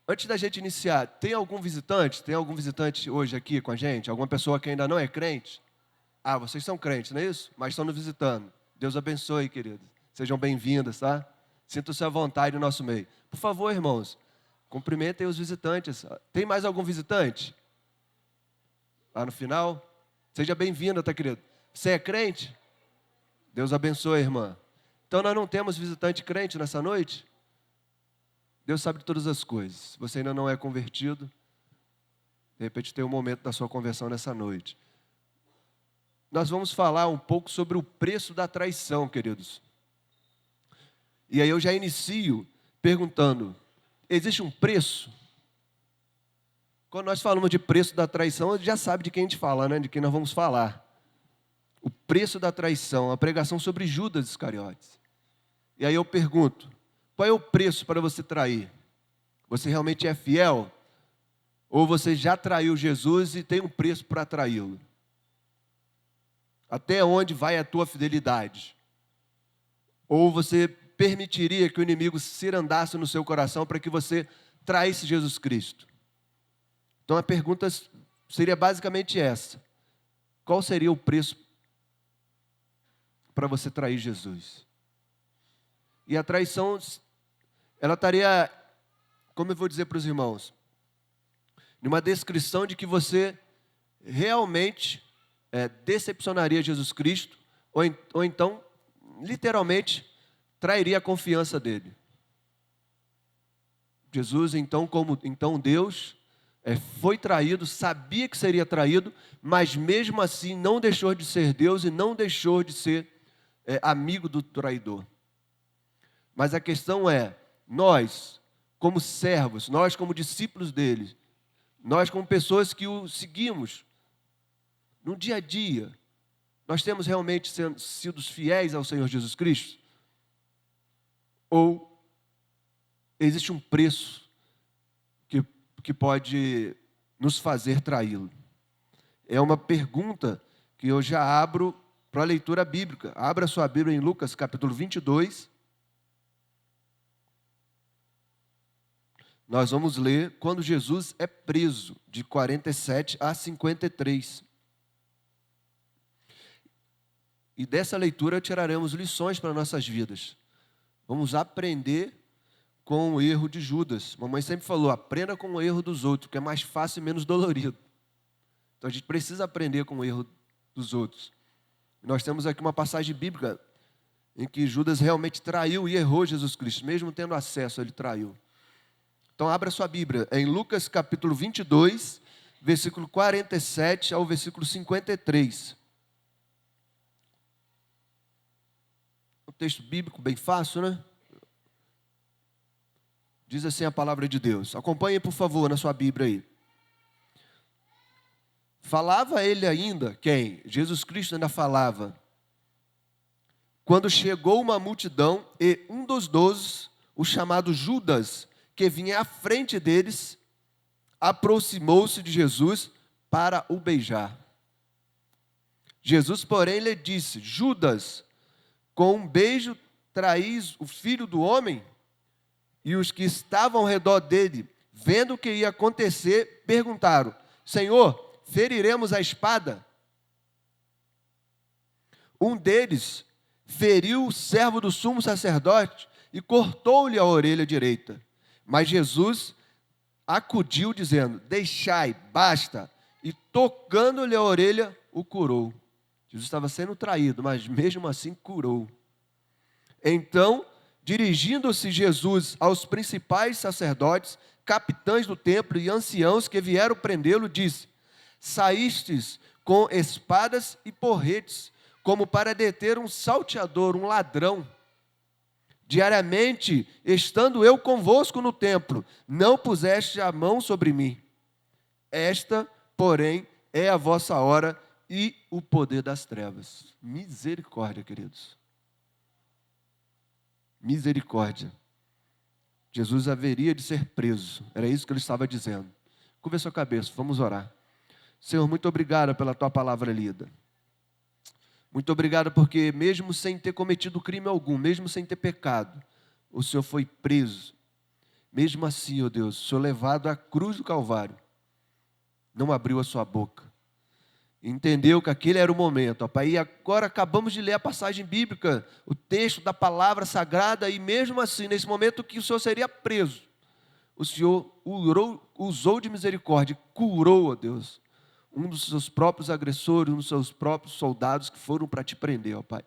Antes da gente iniciar, tem algum visitante? Tem algum visitante hoje aqui com a gente? Alguma pessoa que ainda não é crente? Ah, vocês são crentes, não é isso? Mas estão nos visitando. Deus abençoe, queridos. Sejam bem-vindos, tá? Sintam-se à vontade no nosso meio. Por favor, irmãos, cumprimentem os visitantes. Tem mais algum visitante? Lá no final? Seja bem-vindo, tá, querido? Você é crente? Deus abençoe, irmã. Então, nós não temos visitante crente nessa noite? Deus sabe de todas as coisas. Se você ainda não é convertido, de repente tem um momento da sua conversão nessa noite. Nós vamos falar um pouco sobre o preço da traição, queridos. E aí eu já inicio perguntando, existe um preço? Quando nós falamos de preço da traição, a gente já sabe de quem a gente fala, né? De quem nós vamos falar. O preço da traição, a pregação sobre Judas Iscariotes. E aí eu pergunto, qual é o preço para você trair? Você realmente é fiel? Ou você já traiu Jesus e tem um preço para traí-lo? Até onde vai a tua fidelidade? Ou você permitiria que o inimigo cirandasse no seu coração para que você traísse Jesus Cristo? Então a pergunta seria basicamente essa. Qual seria o preço para você trair Jesus? E a traição, ela estaria, como eu vou dizer para os irmãos, numa descrição de que você realmente decepcionaria Jesus Cristo, ou então, literalmente, trairia a confiança dele. Jesus, então, como Deus, foi traído, sabia que seria traído, mas mesmo assim não deixou de ser Deus e não deixou de ser amigo do traidor. Mas a questão é, nós, como servos, nós como discípulos dele, nós como pessoas que o seguimos, no dia a dia, nós temos realmente sido fiéis ao Senhor Jesus Cristo? Ou existe um preço que pode nos fazer traí-lo? É uma pergunta que eu já abro para a leitura bíblica. Abra sua Bíblia em Lucas capítulo 22. Nós vamos ler quando Jesus é preso, de 47 a 53. E dessa leitura tiraremos lições para nossas vidas. Vamos aprender com o erro de Judas. Mamãe sempre falou, aprenda com o erro dos outros, que é mais fácil e menos dolorido. Então a gente precisa aprender com o erro dos outros. Nós temos aqui uma passagem bíblica em que Judas realmente traiu e errou Jesus Cristo. Mesmo tendo acesso, ele traiu. Então abra sua Bíblia, em Lucas capítulo 22, versículo 47 ao versículo 53. Um texto bíblico bem fácil, né? Diz assim a palavra de Deus. Acompanhe, por favor, na sua Bíblia aí. Falava ele ainda, quem? Jesus Cristo ainda falava. Quando chegou uma multidão e um dos 12, o chamado Judas, que vinha à frente deles, aproximou-se de Jesus para o beijar. Jesus, porém, lhe disse, Judas, com um beijo traís o Filho do Homem? E os que estavam ao redor dele, vendo o que ia acontecer, perguntaram, Senhor, feriremos a espada? Um deles feriu o servo do sumo sacerdote e cortou-lhe a orelha direita. Mas Jesus acudiu, dizendo, deixai, basta, e tocando-lhe a orelha, o curou. Jesus estava sendo traído, mas mesmo assim curou. Então, dirigindo-se Jesus aos principais sacerdotes, capitães do templo e anciãos que vieram prendê-lo, disse, saístes com espadas e porretes, como para deter um salteador, um ladrão. Diariamente, estando eu convosco no templo, não puseste a mão sobre mim. Esta, porém, é a vossa hora e o poder das trevas. Misericórdia, queridos. Misericórdia. Jesus haveria de ser preso. Era isso que ele estava dizendo. Curva a sua cabeça, vamos orar. Senhor, muito obrigado pela tua palavra lida. Muito obrigado porque mesmo sem ter cometido crime algum, mesmo sem ter pecado, o Senhor foi preso. Mesmo assim, ó Deus, o Senhor levado à cruz do Calvário, não abriu a sua boca. Entendeu que aquele era o momento, ó Pai. E agora acabamos de ler a passagem bíblica, o texto da palavra sagrada, e mesmo assim, nesse momento que o Senhor seria preso, o Senhor usou de misericórdia, curou, ó Deus, um dos seus próprios agressores, um dos seus próprios soldados que foram para te prender, ó Pai.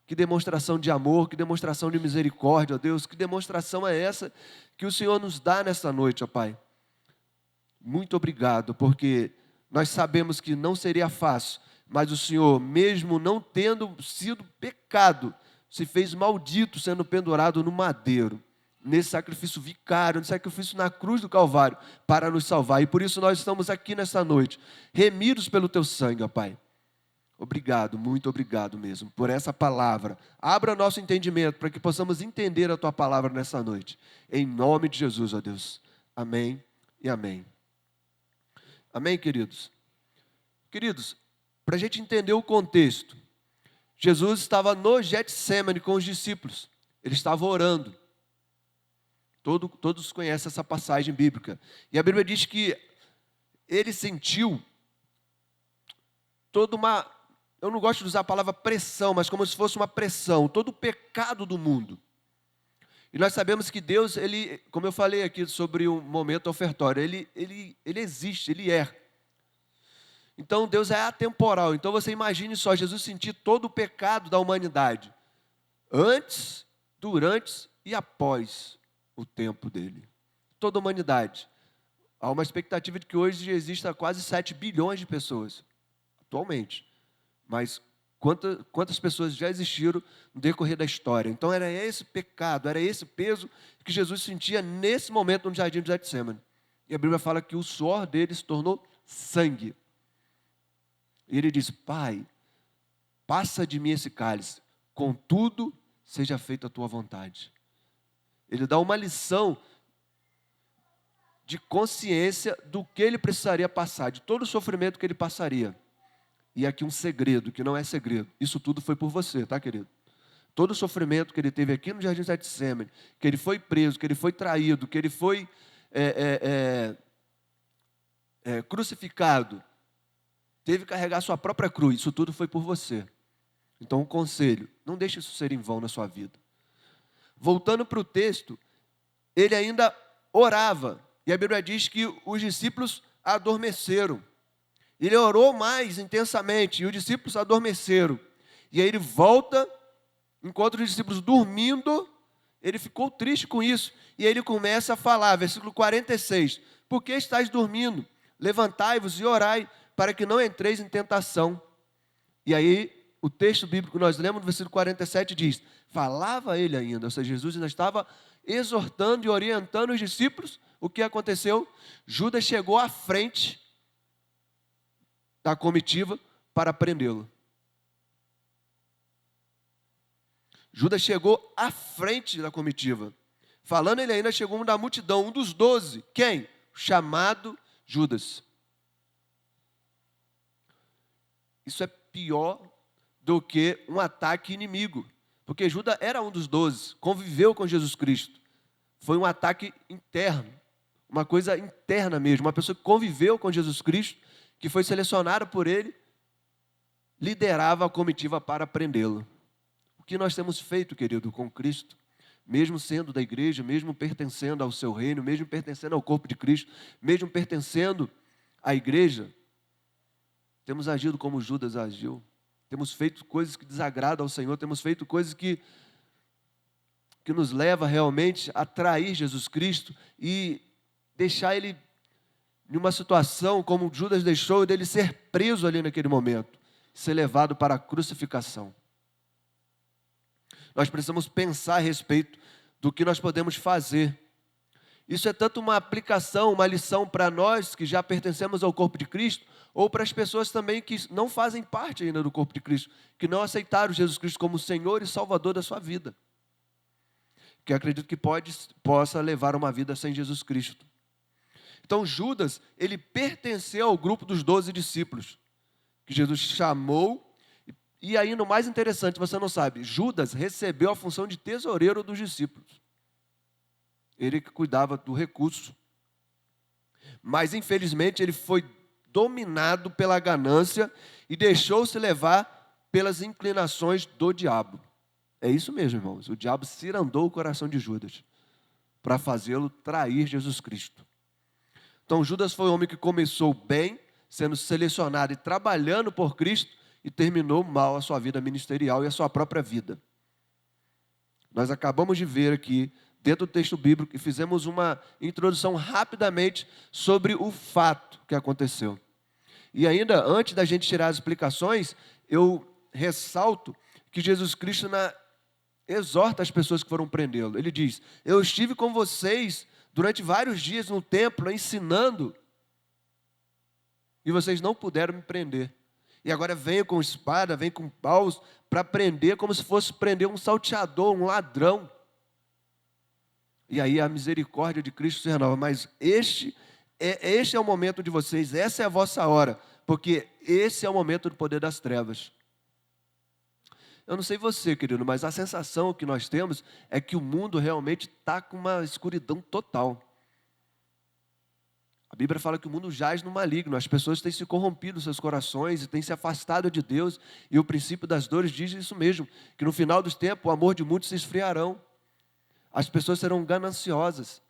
Que demonstração de amor, que demonstração de misericórdia, ó Deus, que demonstração é essa que o Senhor nos dá nessa noite, ó Pai. Muito obrigado, porque nós sabemos que não seria fácil, mas o Senhor, mesmo não tendo sido pecado, se fez maldito sendo pendurado no madeiro, nesse sacrifício vicário, nesse sacrifício na cruz do Calvário, para nos salvar. E por isso nós estamos aqui nessa noite, remidos pelo Teu sangue, ó Pai. Obrigado, muito obrigado mesmo por essa palavra. Abra nosso entendimento para que possamos entender a Tua palavra nessa noite. Em nome de Jesus, ó Deus. Amém e amém. Amém, queridos? Queridos, para a gente entender o contexto, Jesus estava no Getsêmani com os discípulos. Ele estava orando. Todos conhecem essa passagem bíblica. E a Bíblia diz que ele sentiu toda uma... Eu não gosto de usar a palavra pressão, mas como se fosse uma pressão. Todo o pecado do mundo. E nós sabemos que Deus, Ele, como eu falei aqui sobre o momento ofertório, Ele existe, Ele é. Então Deus é atemporal. Então você imagine só, Jesus sentir todo o pecado da humanidade. Antes, durante e após o tempo dele. Toda a humanidade. Há uma expectativa de que hoje exista quase 7 bilhões de pessoas. Atualmente. Mas quantas pessoas já existiram no decorrer da história. Então era esse pecado, era esse peso que Jesus sentia nesse momento no jardim de Getsêmani. E a Bíblia fala que o suor dele se tornou sangue. E ele diz: Pai, passa de mim esse cálice, contudo seja feita a tua vontade. Ele dá uma lição de consciência do que ele precisaria passar, de todo o sofrimento que ele passaria. E aqui um segredo, que não é segredo. Isso tudo foi por você, tá, querido? Todo o sofrimento que ele teve aqui no jardim de Getsêmani, que ele foi preso, que ele foi traído, que ele foi crucificado, teve que carregar sua própria cruz. Isso tudo foi por você. Então, um conselho, não deixe isso ser em vão na sua vida. Voltando para o texto, ele ainda orava. E a Bíblia diz que os discípulos adormeceram. Ele orou mais intensamente e os discípulos adormeceram. E aí ele volta, encontra os discípulos dormindo, ele ficou triste com isso. E aí ele começa a falar, versículo 46, por que estáis dormindo? Levantai-vos e orai, para que não entreis em tentação. E aí o texto bíblico que nós lemos no versículo 47 diz, falava ele ainda, ou seja, Jesus ainda estava exortando e orientando os discípulos. O que aconteceu? Judas chegou à frente da comitiva para prendê-lo. Judas chegou à frente da comitiva. Falando, ele ainda chegou um da multidão, um dos 12. Quem? Chamado Judas. Isso é pior do que um ataque inimigo. Porque Judas era um dos 12, conviveu com Jesus Cristo. Foi um ataque interno, uma coisa interna mesmo. Uma pessoa que conviveu com Jesus Cristo, que foi selecionado por ele, liderava a comitiva para prendê-lo. O que nós temos feito, querido, com Cristo, mesmo sendo da igreja, mesmo pertencendo ao seu reino, mesmo pertencendo ao corpo de Cristo, mesmo pertencendo à igreja, temos agido como Judas agiu, temos feito coisas que desagradam ao Senhor, temos feito coisas que nos levam realmente a trair Jesus Cristo e deixar Ele em uma situação como Judas deixou, dele ser preso ali naquele momento, ser levado para a crucificação. Nós precisamos pensar a respeito do que nós podemos fazer. Isso é tanto uma aplicação, uma lição para nós que já pertencemos ao corpo de Cristo, ou para as pessoas também que não fazem parte ainda do corpo de Cristo, que não aceitaram Jesus Cristo como Senhor e Salvador da sua vida. Que acredito que possa levar uma vida sem Jesus Cristo. Então Judas, ele pertenceu ao grupo dos 12 discípulos, que Jesus chamou, e ainda o mais interessante, você não sabe, Judas recebeu a função de tesoureiro dos discípulos. ele que cuidava do recurso. Mas, infelizmente, ele foi dominado pela ganância e deixou-se levar pelas inclinações do diabo. É isso mesmo, irmãos. O diabo cirandou o coração de Judas para fazê-lo trair Jesus Cristo. Então, Judas foi um homem que começou bem, sendo selecionado e trabalhando por Cristo, e terminou mal a sua vida ministerial e a sua própria vida. Nós acabamos de ver aqui, dentro do texto bíblico, e fizemos uma introdução rapidamente sobre o fato que aconteceu. E ainda, antes da gente tirar as explicações, eu ressalto que Jesus Cristo exorta as pessoas que foram prendê-lo. Ele diz: eu estive com vocês durante vários dias no templo, ensinando, e vocês não puderam me prender. E agora venho com espada, venho com paus, para prender, como se fosse prender um salteador, um ladrão. E aí a misericórdia de Cristo se renova. Mas este é o momento de vocês, essa é a vossa hora, porque esse é o momento do poder das trevas. Eu não sei você, querido, mas a sensação que nós temos é que o mundo realmente está com uma escuridão total. A Bíblia fala que o mundo jaz no maligno, as pessoas têm se corrompido seus corações e têm se afastado de Deus, e o princípio das dores diz isso mesmo, que no final dos tempos o amor de muitos se esfriarão, as pessoas serão gananciosas.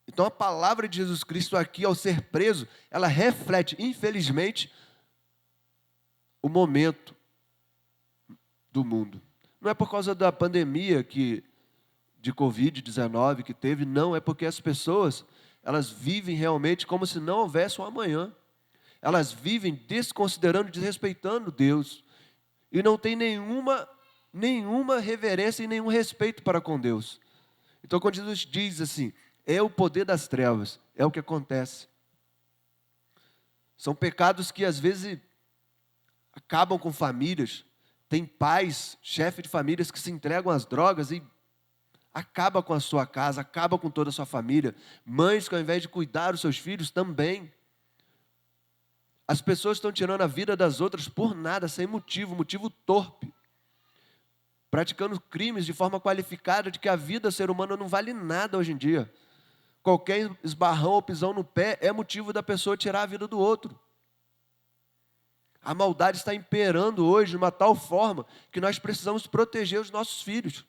Então a palavra de Jesus Cristo aqui, ao ser preso, ela reflete, infelizmente, o momento do mundo. Não é por causa da pandemia de Covid-19 que teve, não, é porque as pessoas, elas vivem realmente como se não houvesse um amanhã. Elas vivem desconsiderando, desrespeitando Deus. E não tem nenhuma reverência e nenhum respeito para com Deus. Então, quando Jesus diz assim, é o poder das trevas, é o que acontece. São pecados que às vezes acabam com famílias. Tem pais, chefes de famílias que se entregam às drogas e acaba com a sua casa, acaba com toda a sua família. Mães que ao invés de cuidar dos seus filhos também. As pessoas estão tirando a vida das outras por nada, sem motivo torpe. Praticando crimes de forma qualificada de que a vida do ser humano não vale nada hoje em dia. Qualquer esbarrão ou pisão no pé é motivo da pessoa tirar a vida do outro. A maldade está imperando hoje de uma tal forma que nós precisamos proteger os nossos filhos.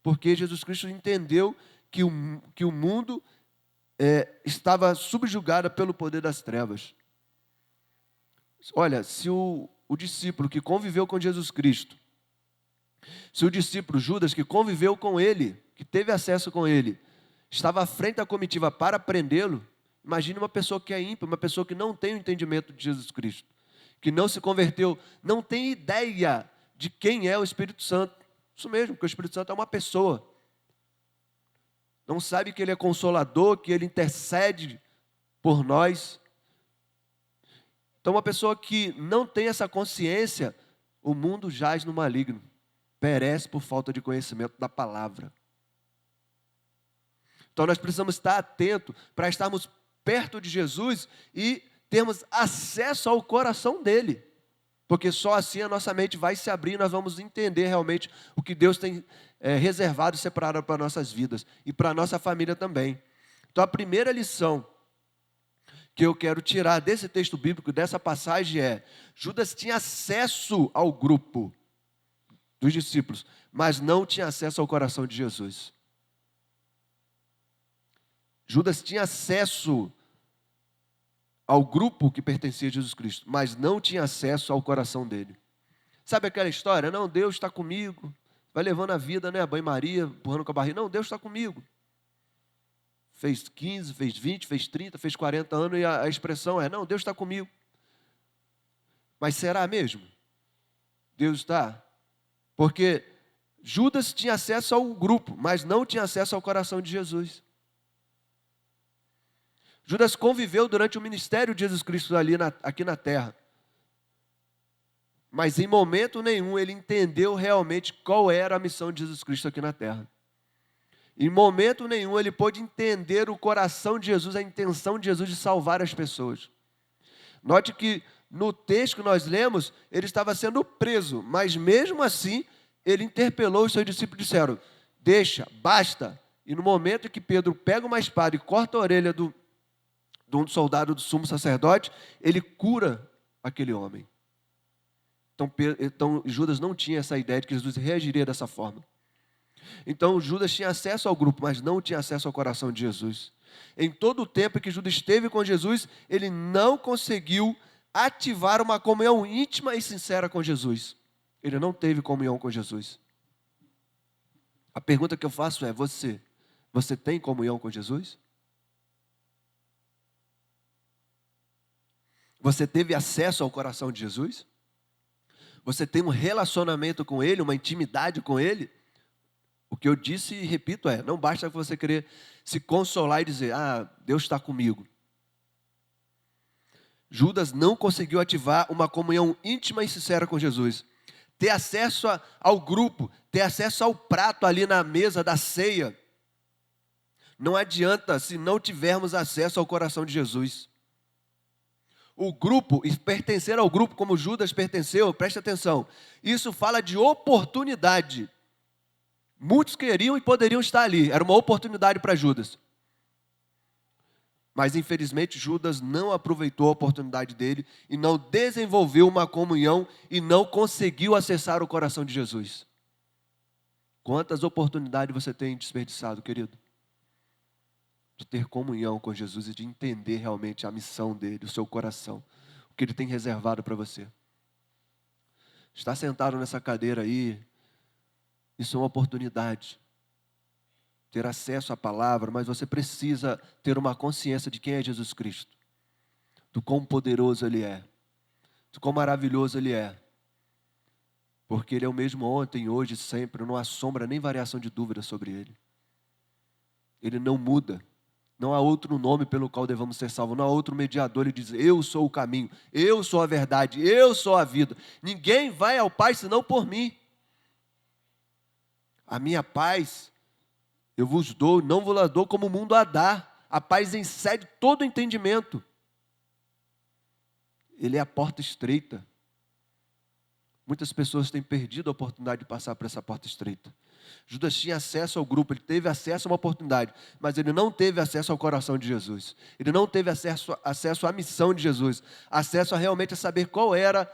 Porque Jesus Cristo entendeu que o mundo estava subjugado pelo poder das trevas. Olha, se o discípulo que conviveu com Jesus Cristo, se o discípulo Judas que conviveu com ele, que teve acesso com ele, estava à frente da comitiva para prendê-lo, imagine uma pessoa que é ímpia, uma pessoa que não tem o entendimento de Jesus Cristo, que não se converteu, não tem ideia de quem é o Espírito Santo. Isso mesmo, porque o Espírito Santo é uma pessoa. Não sabe que Ele é consolador, que Ele intercede por nós. Então, uma pessoa que não tem essa consciência, o mundo jaz no maligno, perece por falta de conhecimento da palavra. Então, nós precisamos estar atentos para estarmos perto de Jesus e termos acesso ao coração dele. Porque só assim a nossa mente vai se abrir e nós vamos entender realmente o que Deus tem reservado e separado para nossas vidas e para a nossa família também. Então a primeira lição que eu quero tirar desse texto bíblico, dessa passagem é: Judas tinha acesso ao grupo dos discípulos, mas não tinha acesso ao coração de Jesus. Judas tinha acesso ao grupo que pertencia a Jesus Cristo, mas não tinha acesso ao coração dele. Sabe aquela história? Não, Deus está comigo, vai levando a vida, né? Banho-maria, empurrando com a barriga. Não, Deus está comigo. Fez 15, fez 20, fez 30, fez 40 anos e a expressão é: não, Deus está comigo. Mas será mesmo? Deus está? Porque Judas tinha acesso ao grupo, mas não tinha acesso ao coração de Jesus. Judas conviveu durante o ministério de Jesus Cristo aqui na terra. Mas em momento nenhum ele entendeu realmente qual era a missão de Jesus Cristo aqui na terra. Em momento nenhum ele pôde entender o coração de Jesus, a intenção de Jesus de salvar as pessoas. Note que no texto que nós lemos, ele estava sendo preso, mas mesmo assim ele interpelou os seus discípulos e disseram: deixa, basta. E no momento em que Pedro pega uma espada e corta a orelha de um soldado do sumo sacerdote, ele cura aquele homem. Então Judas não tinha essa ideia de que Jesus reagiria dessa forma. Então Judas tinha acesso ao grupo, mas não tinha acesso ao coração de Jesus. Em todo o tempo que Judas esteve com Jesus, ele não conseguiu ativar uma comunhão íntima e sincera com Jesus. Ele não teve comunhão com Jesus. A pergunta que eu faço é: você tem comunhão com Jesus? Você teve acesso ao coração de Jesus? Você tem um relacionamento com Ele, uma intimidade com Ele? O que eu disse e repito é: não basta você querer se consolar e dizer: Deus está comigo. Judas não conseguiu ativar uma comunhão íntima e sincera com Jesus. Ter acesso ao grupo, ter acesso ao prato ali na mesa da ceia. Não adianta se não tivermos acesso ao coração de Jesus. O grupo, e pertencer ao grupo como Judas pertenceu, preste atenção, isso fala de oportunidade. Muitos queriam e poderiam estar ali, era uma oportunidade para Judas. Mas infelizmente Judas não aproveitou a oportunidade dele e não desenvolveu uma comunhão e não conseguiu acessar o coração de Jesus. Quantas oportunidades você tem desperdiçado, querido? De ter comunhão com Jesus e de entender realmente a missão dele, o seu coração, o que ele tem reservado para você. Está sentado nessa cadeira aí, isso é uma oportunidade. Ter acesso à palavra, mas você precisa ter uma consciência de quem é Jesus Cristo, do quão poderoso Ele é, do quão maravilhoso Ele é, porque Ele é o mesmo ontem, hoje, sempre, não há sombra nem variação de dúvida sobre Ele. Ele não muda, não há outro nome pelo qual devamos ser salvos, não há outro mediador. Ele diz: eu sou o caminho, eu sou a verdade, eu sou a vida, ninguém vai ao Pai senão por mim. A minha paz eu vos dou, não vos la dou como o mundo a dá. A paz excede todo entendimento. Ele é a porta estreita. Muitas pessoas têm perdido a oportunidade de passar por essa porta estreita. Judas tinha acesso ao grupo, ele teve acesso a uma oportunidade, mas ele não teve acesso ao coração de Jesus. Ele não teve acesso à missão de Jesus, acesso a realmente saber qual era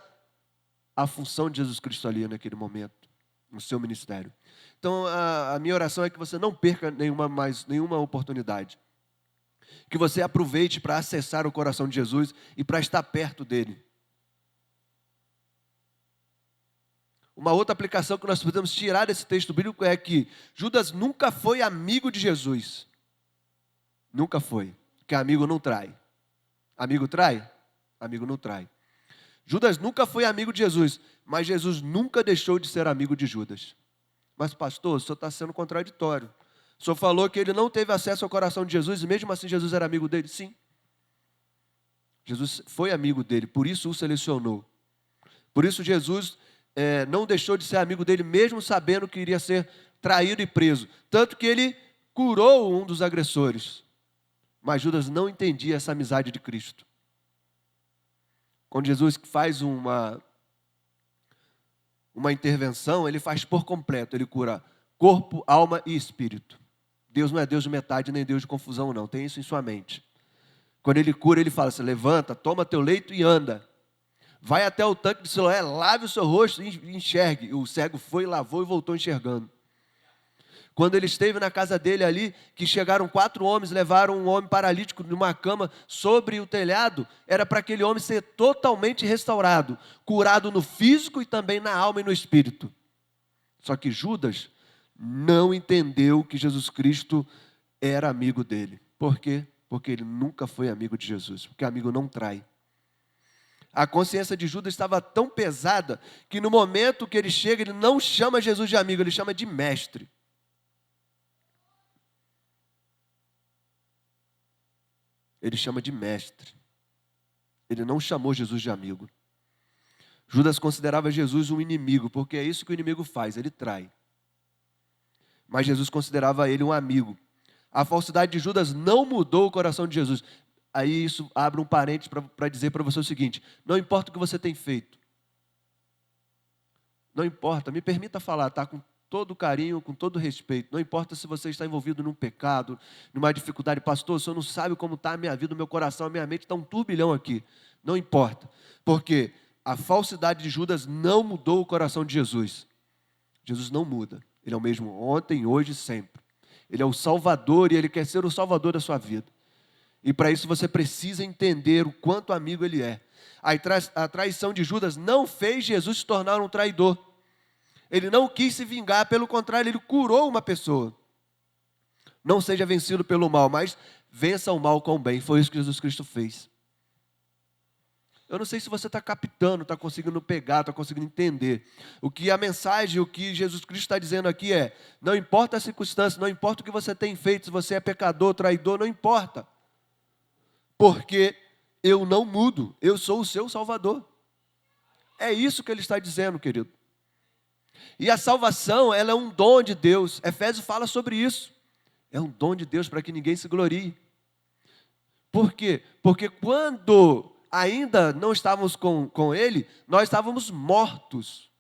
a função de Jesus Cristo ali naquele momento, no seu ministério. Então, a minha oração é que você não perca nenhuma oportunidade. Que você aproveite para acessar o coração de Jesus e para estar perto dele. Uma outra aplicação que nós podemos tirar desse texto bíblico é que Judas nunca foi amigo de Jesus. Nunca foi. Porque amigo não trai. Amigo trai? Amigo não trai. Judas nunca foi amigo de Jesus, mas Jesus nunca deixou de ser amigo de Judas. Mas pastor, o senhor está sendo contraditório. O senhor falou que ele não teve acesso ao coração de Jesus e mesmo assim Jesus era amigo dele? Sim. Jesus foi amigo dele, por isso o selecionou. Por isso Jesus não deixou de ser amigo dele, mesmo sabendo que iria ser traído e preso. Tanto que ele curou um dos agressores. Mas Judas não entendia essa amizade de Cristo. Quando Jesus faz uma intervenção, ele faz por completo, ele cura corpo, alma e espírito. Deus não é Deus de metade, nem Deus de confusão, não, tem isso em sua mente. Quando ele cura, ele fala assim: levanta, toma teu leito e anda. Vai até o tanque de Siloé, lave o seu rosto e enxergue. O cego foi, lavou e voltou enxergando. Quando ele esteve na casa dele ali, que chegaram 4 homens, levaram um homem paralítico numa cama sobre o telhado, era para aquele homem ser totalmente restaurado, curado no físico e também na alma e no espírito. Só que Judas não entendeu que Jesus Cristo era amigo dele. Por quê? Porque ele nunca foi amigo de Jesus, porque amigo não trai. A consciência de Judas estava tão pesada que no momento que ele chega, ele não chama Jesus de amigo, ele chama de mestre. Ele chama de mestre. Ele não chamou Jesus de amigo. Judas considerava Jesus um inimigo, porque é isso que o inimigo faz, ele trai. Mas Jesus considerava ele um amigo. A falsidade de Judas não mudou o coração de Jesus. Aí isso abre um parênteses para dizer para você o seguinte: não importa o que você tem feito. Não importa, me permita falar, tá? Com todo carinho, com todo respeito. Não importa se você está envolvido num pecado, numa dificuldade. Pastor, o senhor não sabe como está a minha vida, o meu coração, a minha mente está um turbilhão aqui. Não importa, porque a falsidade de Judas não mudou o coração de Jesus. Jesus não muda. Ele é o mesmo ontem, hoje e sempre. Ele é o Salvador e Ele quer ser o Salvador da sua vida. E para isso você precisa entender o quanto amigo Ele é. A traição de Judas não fez Jesus se tornar um traidor. Ele não quis se vingar, pelo contrário, Ele curou uma pessoa. Não seja vencido pelo mal, mas vença o mal com o bem. Foi isso que Jesus Cristo fez. Eu não sei se você está captando, está conseguindo pegar, está conseguindo entender. O que a mensagem, o que Jesus Cristo está dizendo aqui é: não importa a circunstância, não importa o que você tem feito, se você é pecador, traidor, não importa. Porque eu não mudo, eu sou o seu Salvador. É isso que ele está dizendo, querido. E a salvação, ela é um dom de Deus. Efésios fala sobre isso. É um dom de Deus para que ninguém se glorie. Por quê? Porque quando ainda não estávamos com Ele, nós estávamos mortos.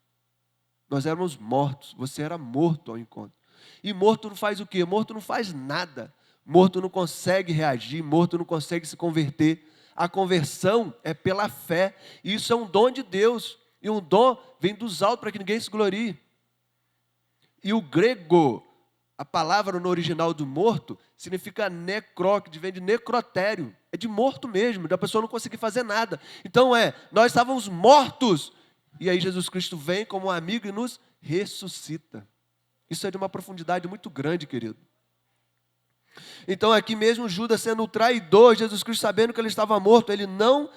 Nós éramos mortos. Você era morto ao encontro. E morto não faz o quê? Morto não faz nada. Morto não consegue reagir, morto não consegue se converter. A conversão é pela fé. E isso é um dom de Deus. E um dom vem dos altos para que ninguém se glorie. E o grego, a palavra no original do morto, significa necró, que vem de necrotério. É de morto mesmo, da pessoa não conseguir fazer nada. Então nós estávamos mortos. E aí Jesus Cristo vem como um amigo e nos ressuscita. Isso é de uma profundidade muito grande, querido. Então aqui mesmo Judas sendo o traidor, Jesus Cristo sabendo que ele estava morto, ele não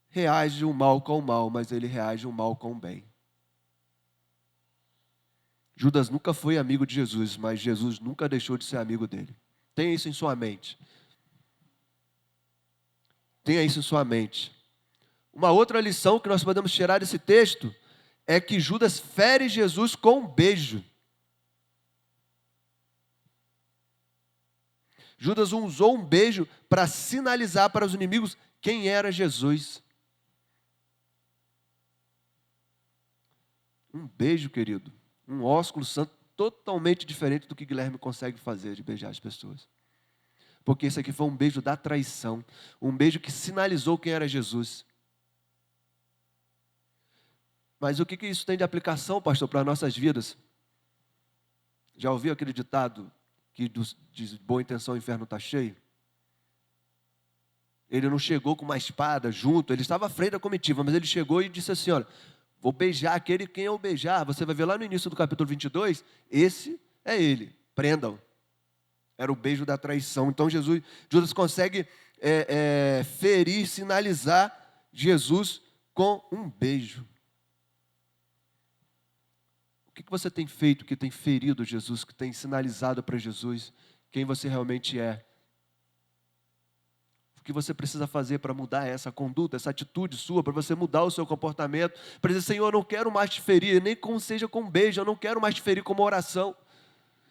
reage o mal com o mal, mas ele reage o mal com o bem. Judas nunca foi amigo de Jesus, mas Jesus nunca deixou de ser amigo dele. Tenha isso em sua mente. Tenha isso em sua mente. Uma outra lição que nós podemos tirar desse texto é que Judas fere Jesus com um beijo. Judas usou um beijo para sinalizar para os inimigos quem era Jesus. Um beijo, querido. Um ósculo santo totalmente diferente do que Guilherme consegue fazer de beijar as pessoas. Porque esse aqui foi um beijo da traição. Um beijo que sinalizou quem era Jesus. Mas o que isso tem de aplicação, pastor, para as nossas vidas? Já ouviu aquele ditado que de boa intenção o inferno está cheio? Ele não chegou com uma espada junto, ele estava à frente da comitiva, mas ele chegou e disse assim, olha, vou beijar aquele quem eu beijar. Você vai ver lá no início do capítulo 22, esse é ele, prendam. Era o beijo da traição. Então Judas consegue ferir, sinalizar Jesus com um beijo. O que você tem feito que tem ferido Jesus, que tem sinalizado para Jesus quem você realmente é? O que você precisa fazer para mudar essa conduta, essa atitude sua, para você mudar o seu comportamento, para dizer, Senhor, eu não quero mais te ferir, nem como seja com um beijo, eu não quero mais te ferir com uma oração.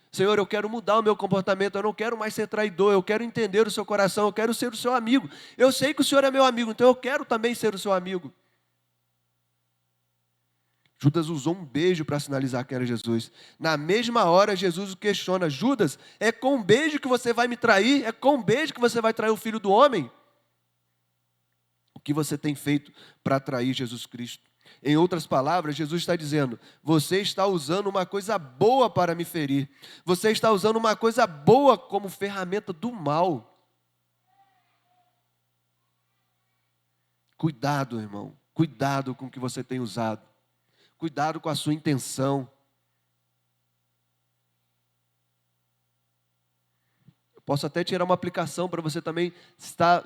Senhor, eu quero mudar o meu comportamento, eu não quero mais ser traidor, eu quero entender o seu coração, eu quero ser o seu amigo. Eu sei que o Senhor é meu amigo, então eu quero também ser o seu amigo. Judas usou um beijo para sinalizar quem era Jesus. Na mesma hora, Jesus o questiona, Judas, é com um beijo que você vai me trair? É com um beijo que você vai trair o Filho do Homem? O que você tem feito para trair Jesus Cristo? Em outras palavras, Jesus está dizendo, você está usando uma coisa boa para me ferir. Você está usando uma coisa boa como ferramenta do mal. Cuidado, irmão. Cuidado com o que você tem usado. Cuidado com a sua intenção. Eu posso até tirar uma aplicação para você também estar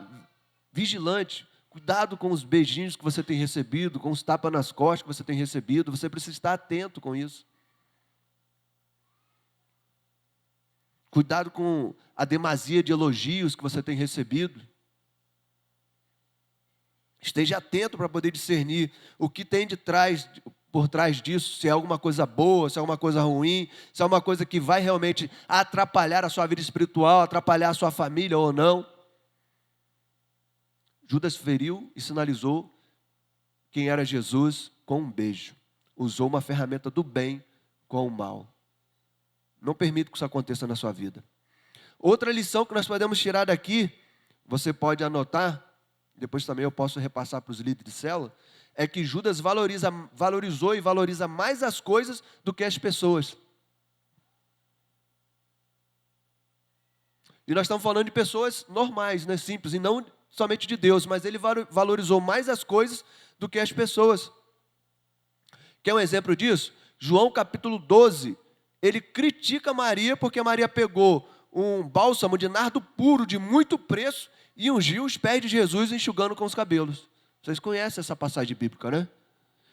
vigilante. Cuidado com os beijinhos que você tem recebido, com os tapas nas costas que você tem recebido. Você precisa estar atento com isso. Cuidado com a demasia de elogios que você tem recebido. Esteja atento para poder discernir o que tem por trás disso, se é alguma coisa boa, se é alguma coisa ruim, se é uma coisa que vai realmente atrapalhar a sua vida espiritual, atrapalhar a sua família ou não. Judas feriu e sinalizou quem era Jesus com um beijo. usou uma ferramenta do bem com o mal. Não permita que isso aconteça na sua vida. Outra lição que nós podemos tirar daqui, você pode anotar, depois também eu posso repassar para os líderes de célula, é que Judas valorizou e valoriza mais as coisas do que as pessoas. E nós estamos falando de pessoas normais, né, simples, e não somente de Deus, mas ele valorizou mais as coisas do que as pessoas. Quer um exemplo disso? João capítulo 12, ele critica Maria porque Maria pegou um bálsamo de nardo puro de muito preço e ungiu os pés de Jesus enxugando com os cabelos. Vocês conhecem essa passagem bíblica, né?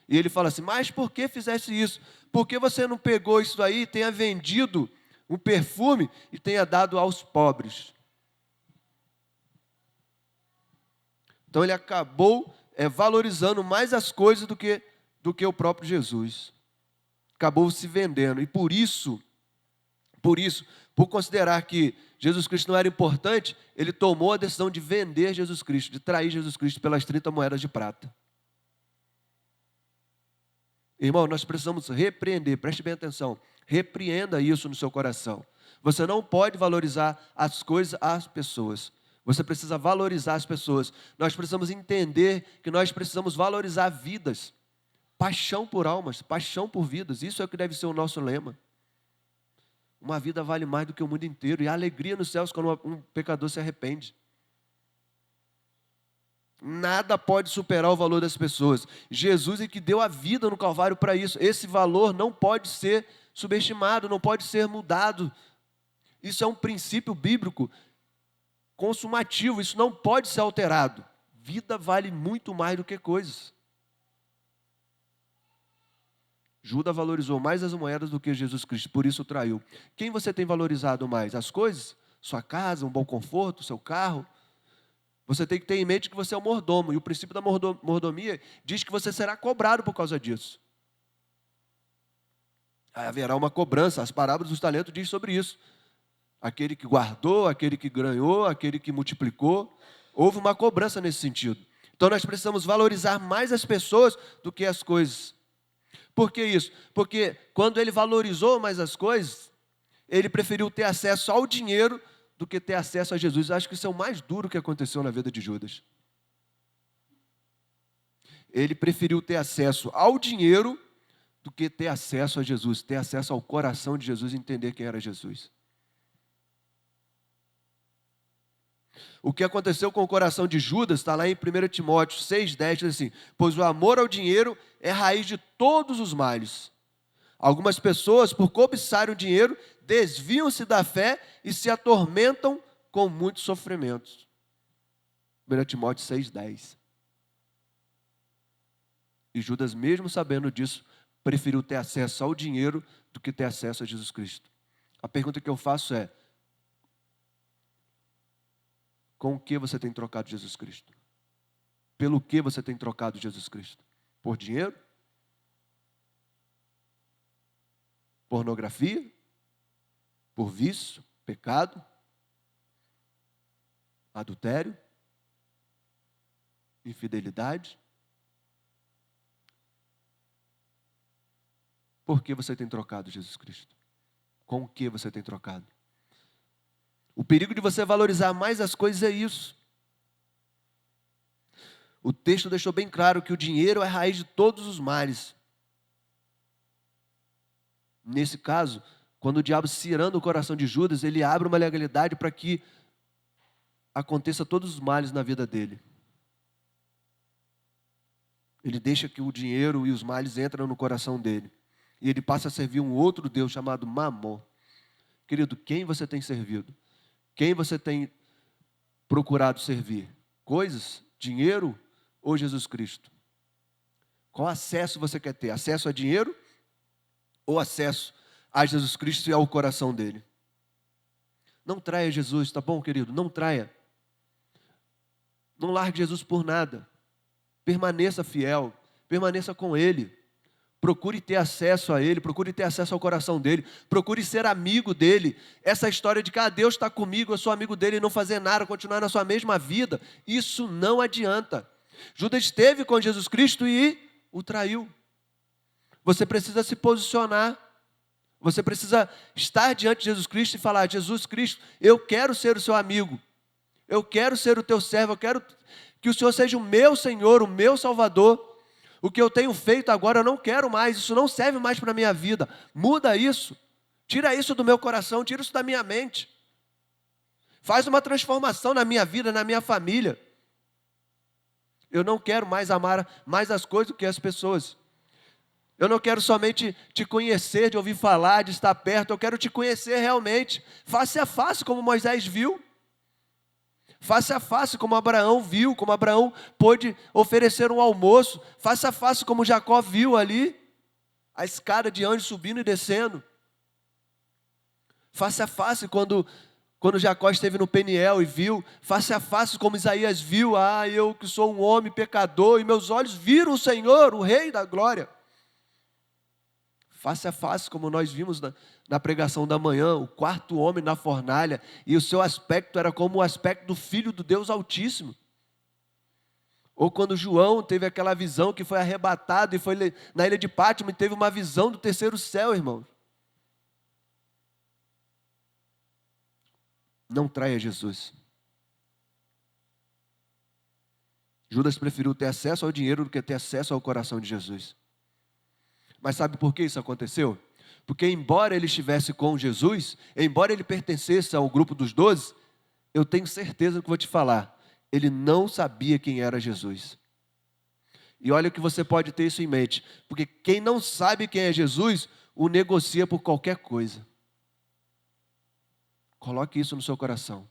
E ele fala assim, mas por que fizesse isso? Por que você não pegou isso aí e tenha vendido um perfume e tenha dado aos pobres? Então ele acabou valorizando mais as coisas do que o próprio Jesus. Acabou se vendendo. E por considerar que Jesus Cristo não era importante, ele tomou a decisão de vender Jesus Cristo, de trair Jesus Cristo pelas 30 moedas de prata. Irmão, nós precisamos repreender, preste bem atenção, repreenda isso no seu coração. Você não pode valorizar as coisas, as pessoas. Você precisa valorizar as pessoas. Nós precisamos entender que nós precisamos valorizar vidas. Paixão por almas, paixão por vidas. Isso é o que deve ser o nosso lema. Uma vida vale mais do que o mundo inteiro. E há alegria nos céus quando um pecador se arrepende. Nada pode superar o valor das pessoas. Jesus é que deu a vida no Calvário para isso. Esse valor não pode ser subestimado, não pode ser mudado. Isso é um princípio bíblico consumativo, isso não pode ser alterado. Vida vale muito mais do que coisas. Judas valorizou mais as moedas do que Jesus Cristo, por isso o traiu. Quem você tem valorizado mais? As coisas? Sua casa, um bom conforto, seu carro? Você tem que ter em mente que você é um mordomo, e o princípio da mordomia diz que você será cobrado por causa disso. Haverá uma cobrança, as parábolas dos talentos dizem sobre isso. Aquele que guardou, aquele que ganhou, aquele que multiplicou, houve uma cobrança nesse sentido. Então nós precisamos valorizar mais as pessoas do que as coisas. Por que isso? Porque quando ele valorizou mais as coisas, ele preferiu ter acesso ao dinheiro do que ter acesso a Jesus. Acho que isso é o mais duro que aconteceu na vida de Judas. Ele preferiu ter acesso ao dinheiro do que ter acesso a Jesus, ter acesso ao coração de Jesus e entender quem era Jesus. O que aconteceu com o coração de Judas está lá em 1 Timóteo 6,10, diz assim, pois o amor ao dinheiro é raiz de todos os males. Algumas pessoas, por cobiçarem o dinheiro, desviam-se da fé e se atormentam com muitos sofrimentos. 1 Timóteo 6,10. E Judas, mesmo sabendo disso, preferiu ter acesso ao dinheiro do que ter acesso a Jesus Cristo. A pergunta que eu faço é, com o que você tem trocado Jesus Cristo? Pelo que você tem trocado Jesus Cristo? Por dinheiro? Pornografia? Por vício? Pecado? Adultério? Infidelidade? Por que você tem trocado Jesus Cristo? Com o que você tem trocado? O perigo de você valorizar mais as coisas é isso. O texto deixou bem claro que o dinheiro é a raiz de todos os males. Nesse caso, quando o diabo se irando o coração de Judas, ele abre uma legalidade para que aconteça todos os males na vida dele. Ele deixa que o dinheiro e os males entrem no coração dele. E ele passa a servir um outro Deus chamado Mamon. Querido, quem você tem servido? Quem você tem procurado servir? Coisas? Dinheiro ou Jesus Cristo? Qual acesso você quer ter? Acesso a dinheiro ou acesso a Jesus Cristo e ao coração dele? Não traia Jesus, tá bom, querido? Não traia. Não largue Jesus por nada. Permaneça fiel, permaneça com ele. Procure ter acesso a ele, procure ter acesso ao coração dele, procure ser amigo dele. Essa história de que Deus está comigo, eu sou amigo dele e não fazer nada, continuar na sua mesma vida, isso não adianta. Judas esteve com Jesus Cristo e o traiu. Você precisa se posicionar. Você precisa estar diante de Jesus Cristo e falar: Jesus Cristo, eu quero ser o seu amigo. Eu quero ser o teu servo. Eu quero que o Senhor seja o meu Senhor, o meu Salvador. O que eu tenho feito agora eu não quero mais. Isso não serve mais para a minha vida. Muda isso. Tira isso do meu coração. Tira isso da minha mente. Faz uma transformação na minha vida, na minha família. Eu não quero mais amar mais as coisas do que as pessoas. Eu não quero somente te conhecer, de ouvir falar, de estar perto. Eu quero te conhecer realmente, face a face, como Moisés viu. Face a face, como Abraão viu, como Abraão pôde oferecer um almoço. Face a face, como Jacó viu ali, a escada de anjos subindo e descendo. Face a face, quando Jacó esteve no Peniel e viu. Face a face, como Isaías viu: eu que sou um homem pecador, e meus olhos viram o Senhor, o Rei da glória. Face a face, como nós vimos na pregação da manhã, o quarto homem na fornalha, e o seu aspecto era como o aspecto do Filho do Deus Altíssimo. Ou quando João teve aquela visão que foi arrebatado e foi na ilha de Pátimo e teve uma visão do terceiro céu, irmão. Não traia Jesus. Judas preferiu ter acesso ao dinheiro do que ter acesso ao coração de Jesus. Mas sabe por que isso aconteceu? Porque embora ele estivesse com Jesus, embora ele pertencesse ao grupo dos 12, eu tenho certeza do que vou te falar, ele não sabia quem era Jesus. E olha que você pode ter isso em mente, porque quem não sabe quem é Jesus, o negocia por qualquer coisa. Coloque isso no seu coração.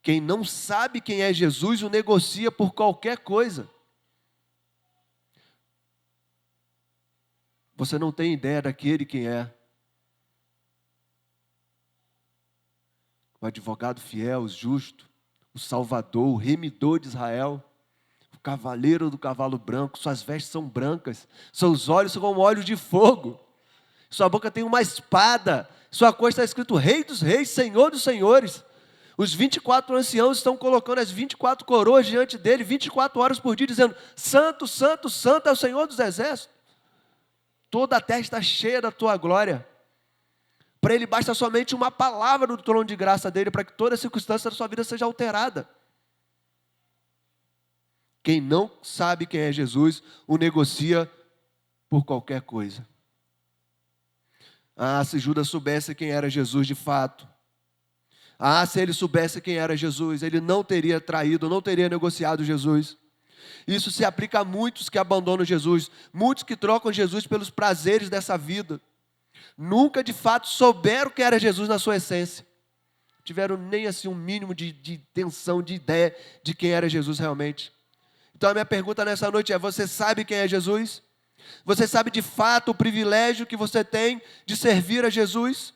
Quem não sabe quem é Jesus, o negocia por qualquer coisa. Você não tem ideia daquele quem é. O advogado fiel, o justo, o salvador, o remidor de Israel, o cavaleiro do cavalo branco. Suas vestes são brancas, seus olhos são como olhos de fogo, sua boca tem uma espada, sua costa está escrito Rei dos Reis, Senhor dos Senhores. Os 24 anciãos estão colocando as 24 coroas diante dele, 24 horas por dia, dizendo: Santo, Santo, Santo é o Senhor dos Exércitos. Toda a terra está cheia da tua glória. Para ele basta somente uma palavra do trono de graça dele, para que toda circunstância da sua vida seja alterada. Quem não sabe quem é Jesus, o negocia por qualquer coisa. Se Judas soubesse quem era Jesus de fato. Se ele soubesse quem era Jesus, ele não teria traído, não teria negociado Jesus. Isso se aplica a muitos que abandonam Jesus, muitos que trocam Jesus pelos prazeres dessa vida. Nunca de fato souberam quem era Jesus na sua essência. Tiveram nem assim um mínimo de tensão, de ideia de quem era Jesus realmente. Então a minha pergunta nessa noite é: você sabe quem é Jesus? Você sabe de fato o privilégio que você tem de servir a Jesus?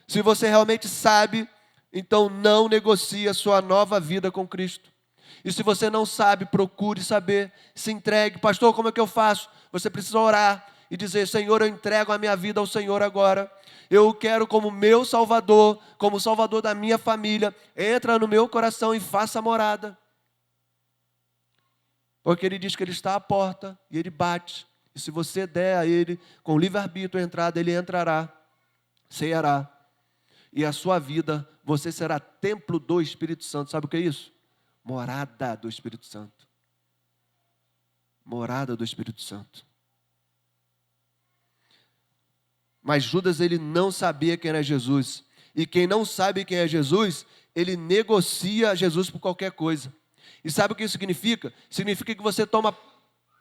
Se você realmente sabe, então não negocie a sua nova vida com Cristo. E se você não sabe, procure saber, se entregue. Pastor, como é que eu faço? Você precisa orar e dizer: Senhor, eu entrego a minha vida ao Senhor agora. Eu o quero como meu Salvador, como Salvador da minha família. Entra no meu coração e faça morada. Porque ele diz que ele está à porta e ele bate. E se você der a ele com livre-arbítrio a entrada, ele entrará, ceará. E a sua vida, você será templo do Espírito Santo. Sabe o que é isso? Morada do Espírito Santo. Morada do Espírito Santo. Mas Judas, ele não sabia quem era Jesus. E quem não sabe quem é Jesus, ele negocia Jesus por qualquer coisa. E sabe o que isso significa? Significa que você toma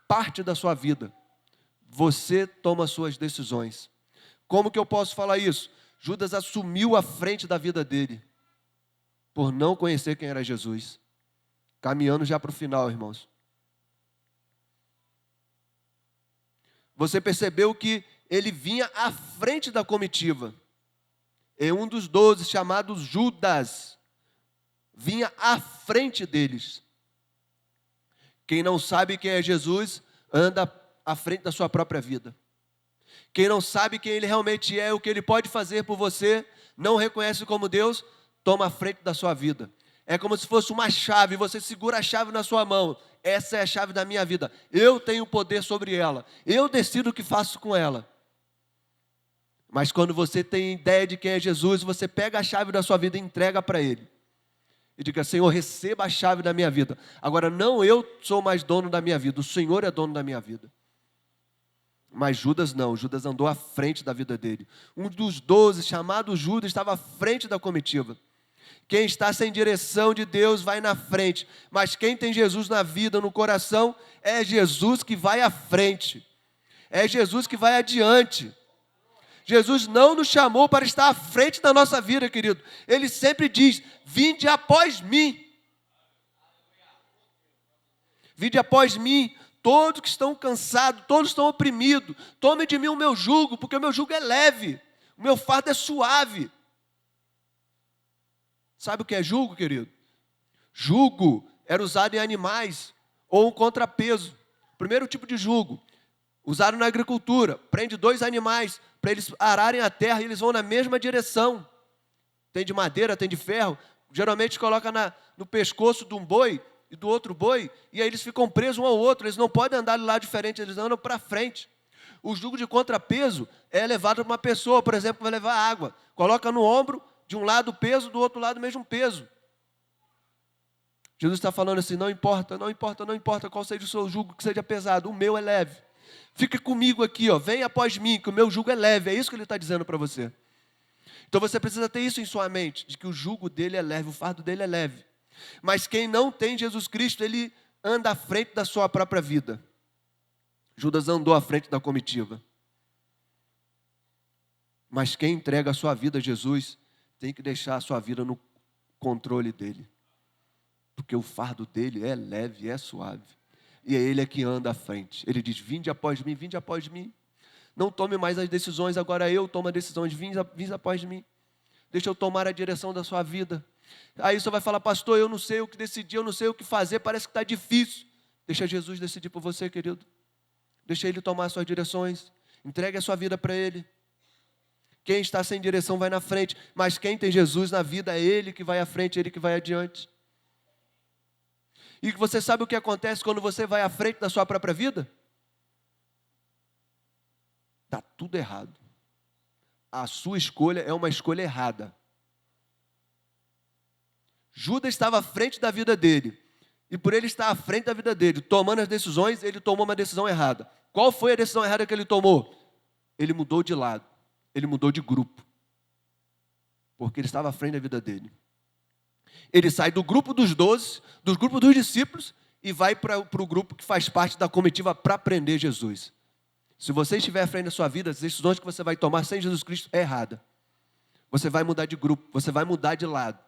parte da sua vida. Você toma suas decisões. Como que eu posso falar isso? Judas assumiu a frente da vida dele, por não conhecer quem era Jesus. Caminhando já para o final, irmãos. Você percebeu que ele vinha à frente da comitiva. E um dos 12, chamado Judas, vinha à frente deles. Quem não sabe quem é Jesus, anda à frente da sua própria vida. Quem não sabe quem ele realmente é, o que ele pode fazer por você, não reconhece como Deus, toma a frente da sua vida. É como se fosse uma chave, você segura a chave na sua mão. Essa é a chave da minha vida. Eu tenho poder sobre ela. Eu decido o que faço com ela. Mas quando você tem ideia de quem é Jesus, você pega a chave da sua vida e entrega para Ele. E diga, Senhor, receba a chave da minha vida. Agora, não eu sou mais dono da minha vida, o Senhor é dono da minha vida. Mas Judas não, Judas andou à frente da vida dele. Um dos 12, chamado Judas, estava à frente da comitiva. Quem está sem direção de Deus vai na frente. Mas quem tem Jesus na vida, no coração, é Jesus que vai à frente. É Jesus que vai adiante. Jesus não nos chamou para estar à frente da nossa vida, querido. Ele sempre diz, vinde após mim. Vinde após mim, todos que estão cansados, todos estão oprimidos. Tome de mim o meu jugo, porque o meu jugo é leve. O meu fardo é suave. Sabe o que é jugo, querido? Jugo era usado em animais ou um contrapeso. Primeiro tipo de jugo, usado na agricultura. Prende 2 animais para eles ararem a terra e eles vão na mesma direção. Tem de madeira, tem de ferro. Geralmente coloca no pescoço de um boi e do outro boi, e aí eles ficam presos um ao outro. Eles não podem andar de lado diferente, eles andam para frente. O jugo de contrapeso é levado para uma pessoa, por exemplo, vai levar água. Coloca no ombro, de um lado o peso, do outro lado o mesmo peso. Jesus está falando assim, não importa qual seja o seu jugo que seja pesado, o meu é leve. Fica comigo aqui, vem após mim, que o meu jugo é leve. É isso que ele está dizendo para você. Então você precisa ter isso em sua mente, de que o jugo dele é leve, o fardo dele é leve. Mas quem não tem Jesus Cristo, ele anda à frente da sua própria vida. Judas andou à frente da comitiva. Mas quem entrega a sua vida a Jesus, tem que deixar a sua vida no controle dele. Porque o fardo dele é leve, é suave. E é ele que anda à frente. Ele diz, vinde após mim, vinde após mim. Não tome mais as decisões, agora eu tomo as decisões, vinde após mim. Deixa eu tomar a direção da sua vida. Aí você vai falar, pastor, eu não sei o que decidir, eu não sei o que fazer, parece que está difícil. Deixa Jesus decidir por você, querido. Deixa Ele tomar as suas direções. Entregue a sua vida para Ele. Quem está sem direção vai na frente, mas quem tem Jesus na vida é Ele que vai à frente, Ele que vai adiante. E você sabe o que acontece quando você vai à frente da sua própria vida? Está tudo errado. A sua escolha é uma escolha errada. Judas estava à frente da vida dele. E por ele estar à frente da vida dele, tomando as decisões, ele tomou uma decisão errada. Qual foi a decisão errada que ele tomou? Ele mudou de lado. Ele mudou de grupo. Porque ele estava à frente da vida dele. Ele sai do grupo dos 12, do grupo dos discípulos, e vai para o grupo que faz parte da comitiva para prender Jesus. Se você estiver à frente da sua vida, as decisões que você vai tomar sem Jesus Cristo é errada. Você vai mudar de grupo, você vai mudar de lado.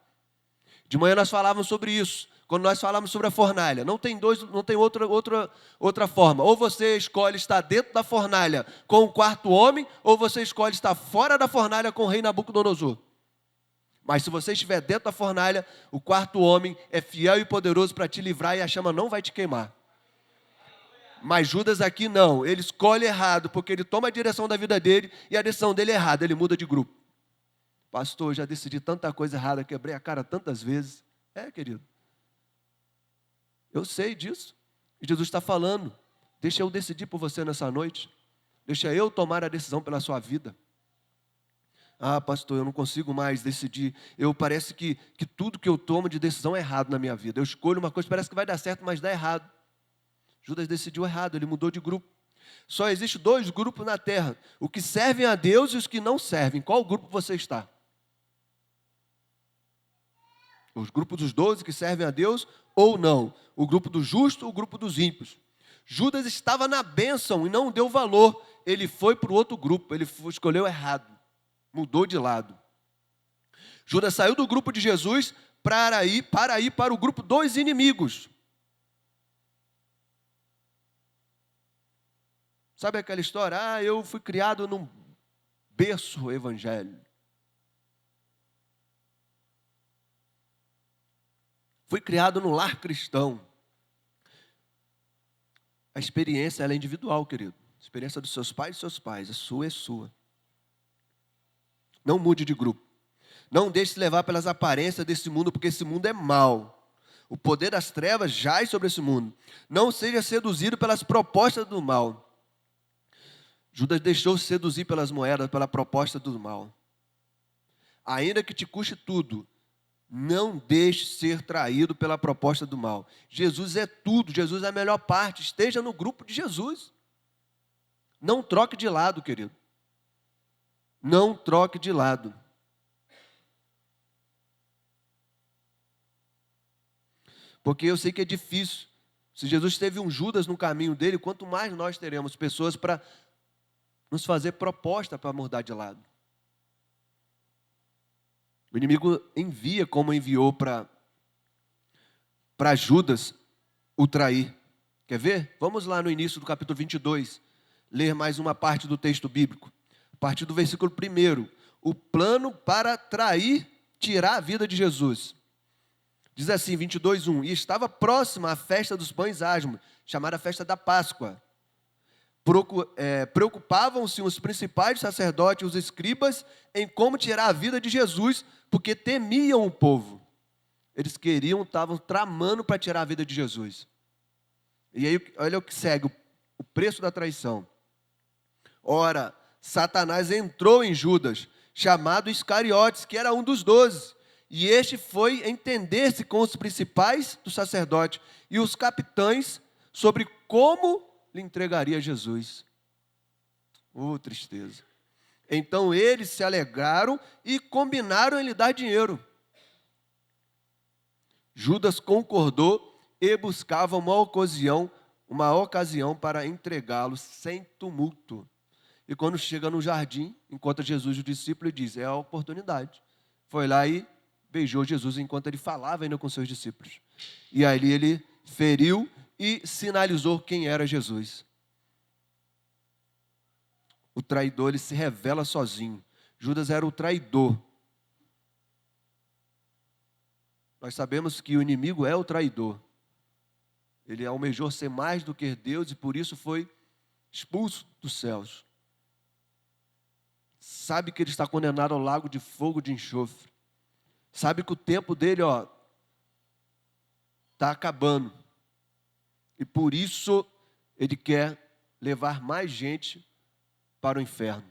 De manhã nós falávamos sobre isso, quando nós falávamos sobre a fornalha. Não tem outra forma. Ou você escolhe estar dentro da fornalha com o quarto homem, ou você escolhe estar fora da fornalha com o rei Nabucodonosor. Mas se você estiver dentro da fornalha, o quarto homem é fiel e poderoso para te livrar e a chama não vai te queimar. Mas Judas aqui não, ele escolhe errado, porque ele toma a direção da vida dele e a decisão dele é errada, ele muda de grupo. Pastor, eu já decidi tanta coisa errada, quebrei a cara tantas vezes. Querido, eu sei disso. E Jesus está falando, deixa eu decidir por você nessa noite. Deixa eu tomar a decisão pela sua vida. Ah, pastor, eu não consigo mais decidir. Parece que tudo que eu tomo de decisão é errado na minha vida. Eu escolho uma coisa, parece que vai dar certo, mas dá errado. Judas decidiu errado, ele mudou de grupo. Só existe 2 grupos na terra. Os que servem a Deus e os que não servem. Qual grupo você está? Os grupos dos 12 que servem a Deus ou não? O grupo do justo ou o grupo dos ímpios? Judas estava na bênção e não deu valor. Ele foi para o outro grupo, ele escolheu errado. Mudou de lado. Judas saiu do grupo de Jesus para ir para o grupo dos inimigos. Sabe aquela história? Eu fui criado num berço evangélico. Fui criado no lar cristão. A experiência ela é individual, querido. A experiência dos seus pais, a sua é sua. Não mude de grupo. Não deixe se levar pelas aparências desse mundo, porque esse mundo é mau. O poder das trevas jaz sobre esse mundo. Não seja seduzido pelas propostas do mal. Judas deixou-se seduzir pelas moedas, pela proposta do mal. Ainda que te custe tudo, não deixe ser traído pela proposta do mal. Jesus é tudo, Jesus é a melhor parte. Esteja no grupo de Jesus. Não troque de lado, querido. Não troque de lado. Porque eu sei que é difícil. Se Jesus teve um Judas no caminho dele, quanto mais nós teremos pessoas para nos fazer proposta para mudar de lado. O inimigo envia como enviou para Judas o trair. Quer ver? Vamos lá no início do capítulo 22, ler mais uma parte do texto bíblico. A partir do versículo 1, o plano para trair, tirar a vida de Jesus. Diz assim, 22:1, e estava próxima a festa dos pães asmos, chamada festa da Páscoa. Preocupavam-se os principais sacerdotes e os escribas em como tirar a vida de Jesus, porque temiam o povo. Eles estavam tramando para tirar a vida de Jesus. E aí, olha o que segue, o preço da traição. Ora, Satanás entrou em Judas, chamado Iscariotes, que era um dos 12. E este foi entender-se com os principais dos sacerdotes e os capitães sobre como lhe entregaria Jesus. Oh, tristeza. Então eles se alegraram e combinaram em lhe dar dinheiro. Judas concordou e buscava uma ocasião para entregá-lo sem tumulto. E quando chega no jardim, encontra Jesus e o discípulo e diz, é a oportunidade. Foi lá e beijou Jesus enquanto ele falava ainda com seus discípulos. E aí ele feriu e sinalizou quem era Jesus. O traidor, ele se revela sozinho. Judas era o traidor. Nós sabemos que o inimigo é o traidor. Ele almejou ser mais do que Deus e por isso foi expulso dos céus. Sabe que ele está condenado ao lago de fogo de enxofre. Sabe que o tempo dele, está acabando. E por isso ele quer levar mais gente para o inferno.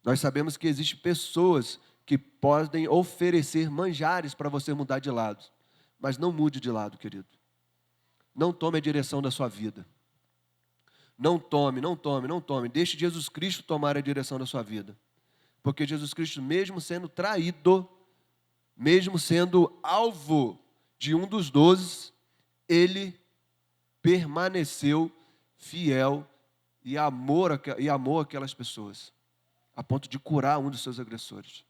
Nós sabemos que existem pessoas que podem oferecer manjares para você mudar de lado. Mas não mude de lado, querido. Não tome a direção da sua vida. Não tome. Deixe Jesus Cristo tomar a direção da sua vida. Porque Jesus Cristo, mesmo sendo traído, mesmo sendo alvo de um dos 12, ele permaneceu fiel e amou aquelas pessoas, a ponto de curar um dos seus agressores.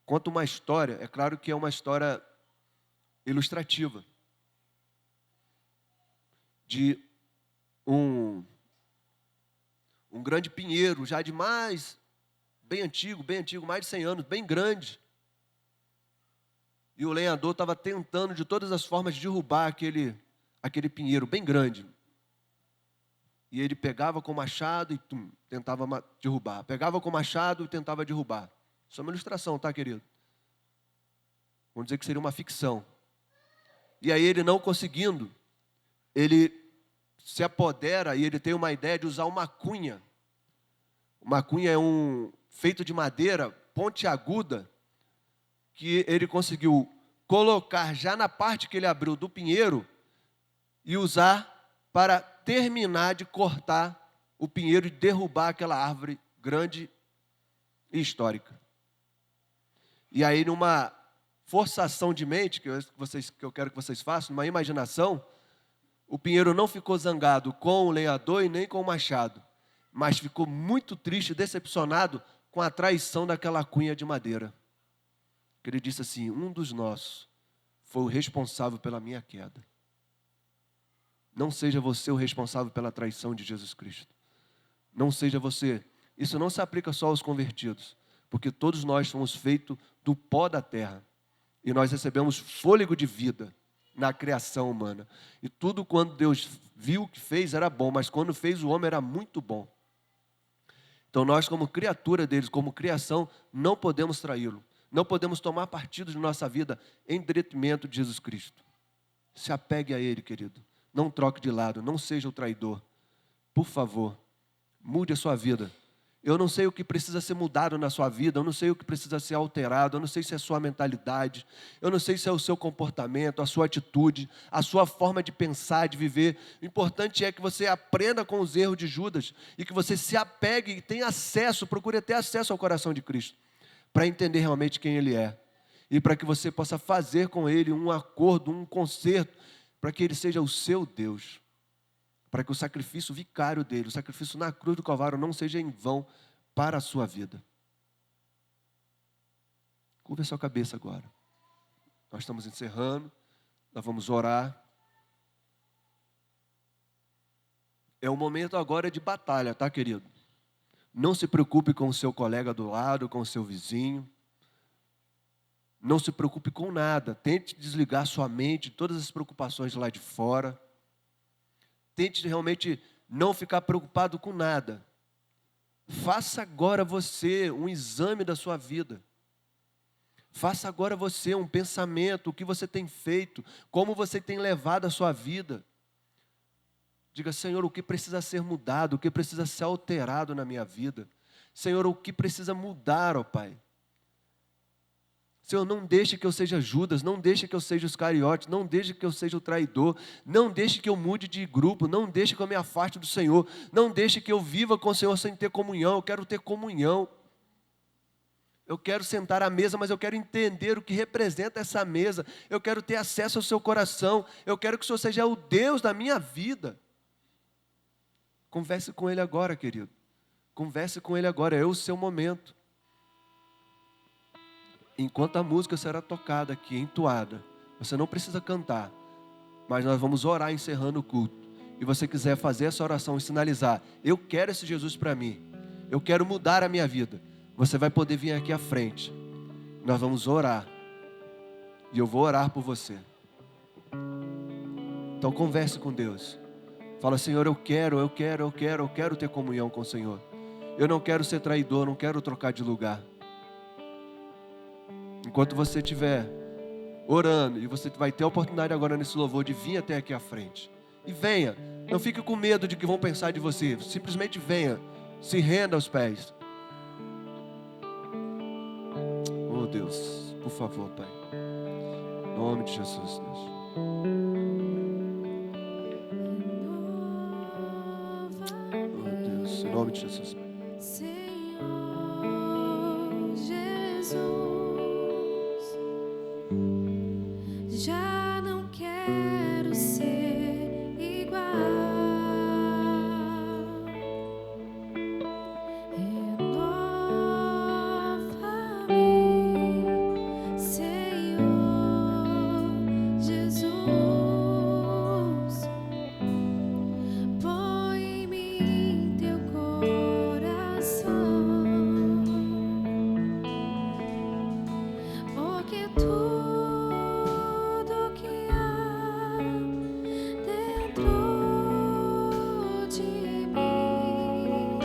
Conta uma história, é claro que é uma história ilustrativa, de um grande pinheiro, já bem antigo, mais de 100 anos, bem grande. E o lenhador estava tentando de todas as formas derrubar aquele pinheiro bem grande. E ele pegava com o machado e tentava derrubar. Pegava com o machado e tentava derrubar. Isso é uma ilustração, tá, querido? Vamos dizer que seria uma ficção. E aí ele não conseguindo, ele se apodera e ele tem uma ideia de usar uma cunha. Uma cunha é feito de madeira pontiaguda, que ele conseguiu colocar já na parte que ele abriu do pinheiro e usar para terminar de cortar o pinheiro e derrubar aquela árvore grande e histórica. E aí, numa forçação de mente, que eu quero que vocês façam, numa imaginação, o pinheiro não ficou zangado com o lenhador e nem com o machado, mas ficou muito triste, decepcionado com a traição daquela cunha de madeira. Ele disse assim, um dos nossos foi o responsável pela minha queda. Não seja você o responsável pela traição de Jesus Cristo. Não seja você. Isso não se aplica só aos convertidos, porque todos nós somos feitos do pó da terra. E nós recebemos fôlego de vida na criação humana. E tudo quando Deus viu que fez era bom, mas quando fez o homem era muito bom. Então nós, como criatura deles, como criação, não podemos traí-lo. Não podemos tomar partido de nossa vida em detrimento de Jesus Cristo. Se apegue a Ele, querido. Não troque de lado, não seja o traidor. Por favor, mude a sua vida. Eu não sei o que precisa ser mudado na sua vida, eu não sei o que precisa ser alterado, eu não sei se é a sua mentalidade, eu não sei se é o seu comportamento, a sua atitude, a sua forma de pensar, de viver. O importante é que você aprenda com os erros de Judas e que você se apegue e tenha acesso, procure ter acesso ao coração de Cristo, para entender realmente quem Ele é e para que você possa fazer com Ele um acordo, um concerto, para que Ele seja o seu Deus. Para que o sacrifício vicário dele, o sacrifício na cruz do Calvário não seja em vão para a sua vida. Curva a sua cabeça agora. Nós estamos encerrando, nós vamos orar. É o momento agora de batalha, tá, querido? Não se preocupe com o seu colega do lado, com o seu vizinho. Não se preocupe com nada. Tente desligar sua mente de todas as preocupações lá de fora. Tente realmente não ficar preocupado com nada. Faça agora você um exame da sua vida. Faça agora você um pensamento, o que você tem feito, como você tem levado a sua vida. Diga, Senhor, o que precisa ser mudado, o que precisa ser alterado na minha vida. Senhor, o que precisa mudar, ó Pai. Senhor, não deixe que eu seja Judas, não deixe que eu seja os Iscariotes, não deixe que eu seja o traidor, não deixe que eu mude de grupo, não deixe que eu me afaste do Senhor, não deixe que eu viva com o Senhor sem ter comunhão. Eu quero ter comunhão. Eu quero sentar à mesa, mas eu quero entender o que representa essa mesa. Eu quero ter acesso ao seu coração. Eu quero que o Senhor seja o Deus da minha vida. Converse com Ele agora, querido. Converse com Ele agora, é o seu momento. Enquanto a música será tocada aqui, entoada, você não precisa cantar, mas nós vamos orar encerrando o culto. E você quiser fazer essa oração e sinalizar, eu quero esse Jesus para mim, eu quero mudar a minha vida, você vai poder vir aqui à frente. Nós vamos orar. E eu vou orar por você. Então converse com Deus. Fala, Senhor, eu quero ter comunhão com o Senhor. Eu não quero ser traidor, não quero trocar de lugar. Enquanto você estiver orando, e você vai ter a oportunidade agora nesse louvor de vir até aqui à frente. E venha, não fique com medo de que vão pensar de você. Simplesmente venha, se renda aos pés. Oh Deus, por favor, Pai. Em nome de Jesus, Deus. Oh Deus, em nome de Jesus, Pai. Senhor Jesus, já não quero ser igual. Renova-me, Senhor Jesus. Põe em mim teu coração, porque tudo que há dentro de mim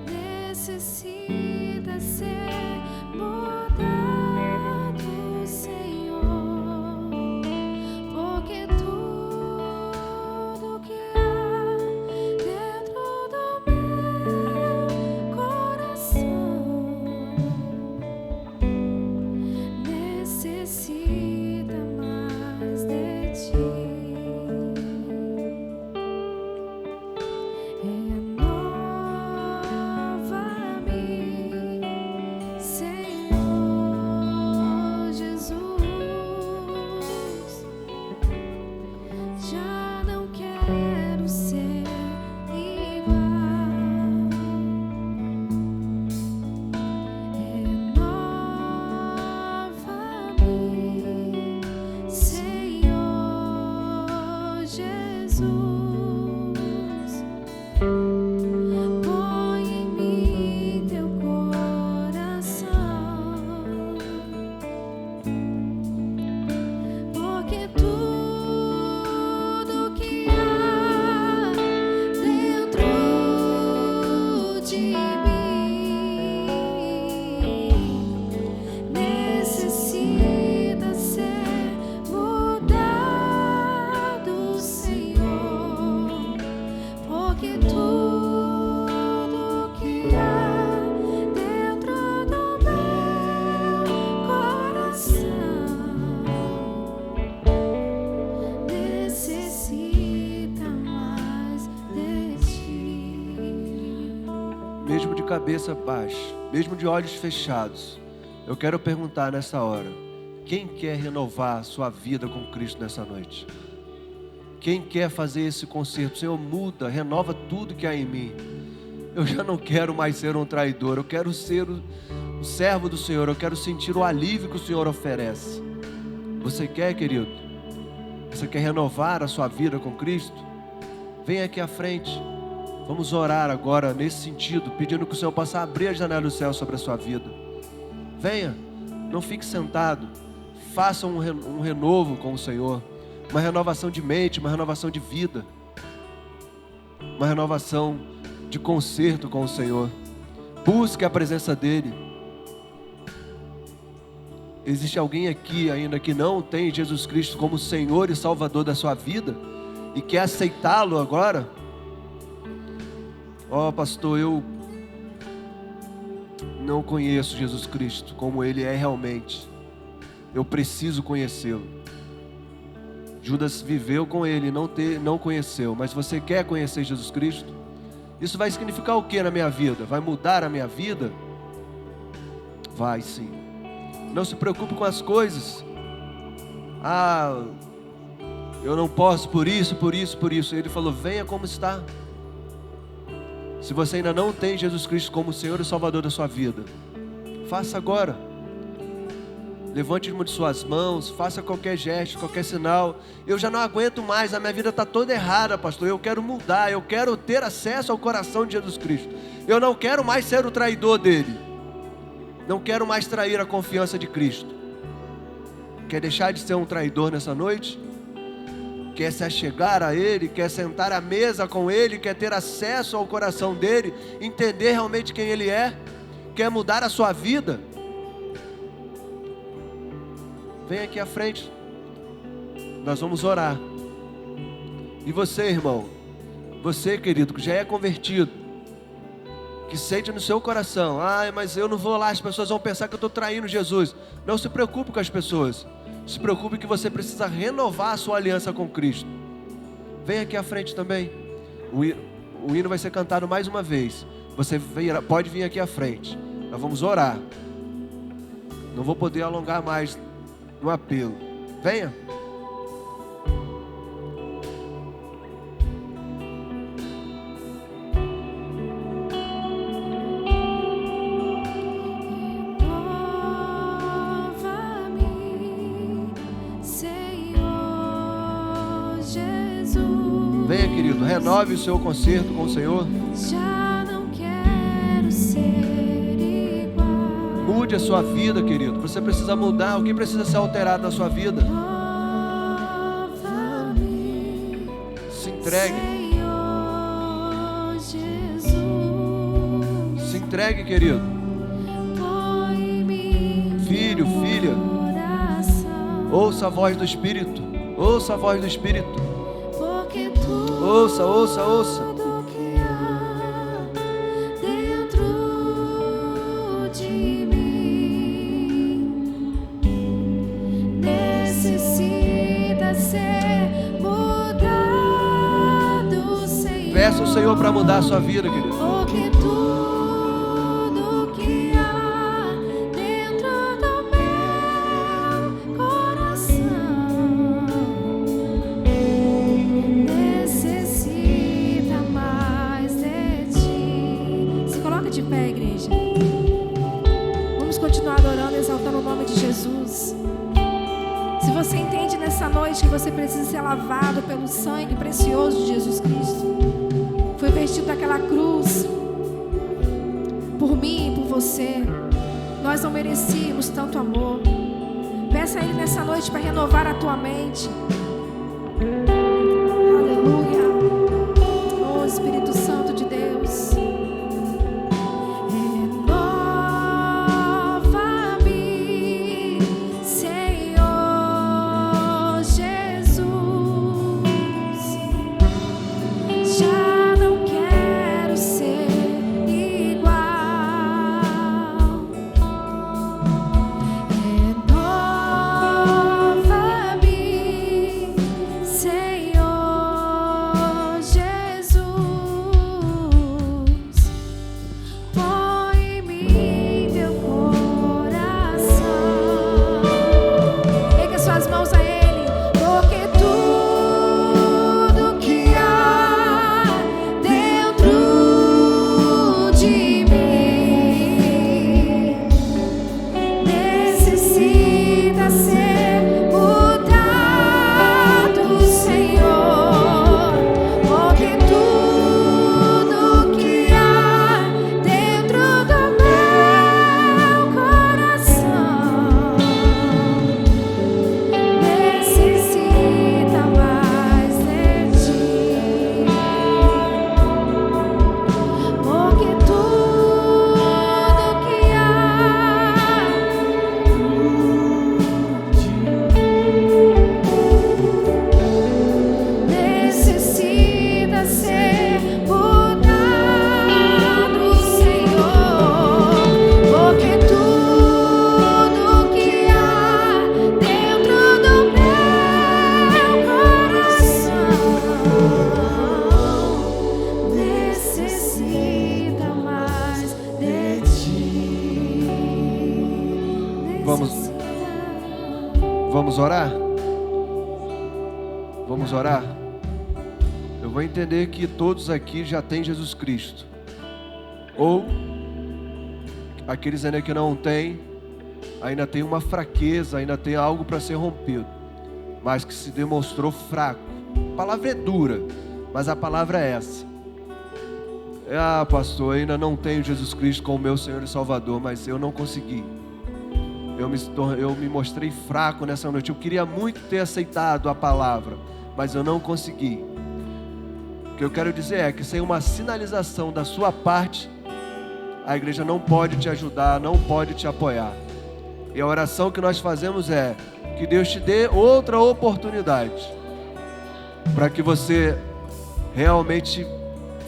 necessita ser mudado, Senhor, porque tudo que há dentro do meu coração necessita mais de ti. Renova-me, de mim necessita ser mudado, Senhor, porque tudo que há dentro do meu coração necessita mais de ti. Mesmo de cabeça baixa, mesmo de olhos fechados, eu quero perguntar nessa hora: quem quer renovar a sua vida com Cristo nessa noite? Quem quer fazer esse concerto? Senhor, muda, renova tudo que há em mim. Eu já não quero mais ser um traidor, eu quero ser o servo do Senhor, eu quero sentir o alívio que o Senhor oferece. Você quer, querido? Você quer renovar a sua vida com Cristo? Vem aqui à frente. Vamos orar agora nesse sentido, pedindo que o Senhor possa abrir a janela do céu sobre a sua vida. Venha, não fique sentado. Faça um renovo com o Senhor. Uma renovação de mente, uma renovação de vida. Uma renovação de concerto com o Senhor. Busque a presença dEle. Existe alguém aqui ainda que não tem Jesus Cristo como Senhor e Salvador da sua vida e quer aceitá-lo agora? Ó, pastor, eu não conheço Jesus Cristo como Ele é realmente. Eu preciso conhecê-lo. Judas viveu com Ele, não conheceu. Mas você quer conhecer Jesus Cristo? Isso vai significar o que na minha vida? Vai mudar a minha vida? Vai sim. Não se preocupe com as coisas. Ah, eu não posso por isso. Ele falou: venha como está. Se você ainda não tem Jesus Cristo como Senhor e Salvador da sua vida, faça agora. Levante uma de suas mãos, faça qualquer gesto, qualquer sinal. Eu já não aguento mais, a minha vida está toda errada, pastor. Eu quero mudar, eu quero ter acesso ao coração de Jesus Cristo. Eu não quero mais ser o traidor dele. Não quero mais trair a confiança de Cristo. Quer deixar de ser um traidor nessa noite? Quer se achegar a Ele, quer sentar à mesa com Ele, quer ter acesso ao coração dEle, entender realmente quem Ele é, quer mudar a sua vida? Vem aqui à frente, nós vamos orar. E você, irmão, você, querido, que já é convertido, que sente no seu coração: ah, mas eu não vou lá, as pessoas vão pensar que eu estou traindo Jesus. Não se preocupe com as pessoas. Se preocupe que você precisa renovar a sua aliança com Cristo. Vem aqui à frente também. O hino vai ser cantado mais uma vez. Você pode vir aqui à frente. Nós vamos orar. Não vou poder alongar mais no apelo. Venha. Venha, querido, renove o seu concerto com o Senhor. Já não quero ser igual. Mude a sua vida, querido. Você precisa mudar. O que precisa ser alterado na sua vida? Nova-me, Se entregue. Senhor Jesus. Se entregue, querido. Põe-me Filho, filha, coração, ouça a voz do Espírito. Ouça a voz do Espírito. porque tudo Ouça, ouça, ouça. que há dentro de mim necessita ser mudado, Senhor. Peça ao Senhor para mudar a sua vida, querido. Porque tudo que há dentro do meu coração necessita mais de ti. Se coloca de pé, igreja. Vamos continuar adorando, exaltando o nome de Jesus. Se você entende nessa noite que você precisa ser lavado pelo sangue precioso de Jesus Cristo, foi vestido daquela cruz por mim e por você. Nós não merecíamos tanto amor. Peça a Ele nessa noite para renovar a tua mente. Aleluia. Oh, Espírito Santo de Deus. Vamos orar? Vamos orar? Eu vou entender que todos aqui já têm Jesus Cristo. Ou aqueles ainda que não têm, ainda tem uma fraqueza, ainda tem algo para ser rompido, mas que se demonstrou fraco. A palavra é dura, mas a palavra é essa. Ah, pastor, eu ainda não tenho Jesus Cristo como meu Senhor e Salvador, mas eu não consegui. Eu me mostrei fraco nessa noite. Eu queria muito ter aceitado a palavra, mas eu não consegui. O que eu quero dizer é que sem uma sinalização da sua parte, a igreja não pode te ajudar, não pode te apoiar. E a oração que nós fazemos é que Deus te dê outra oportunidade, para que você realmente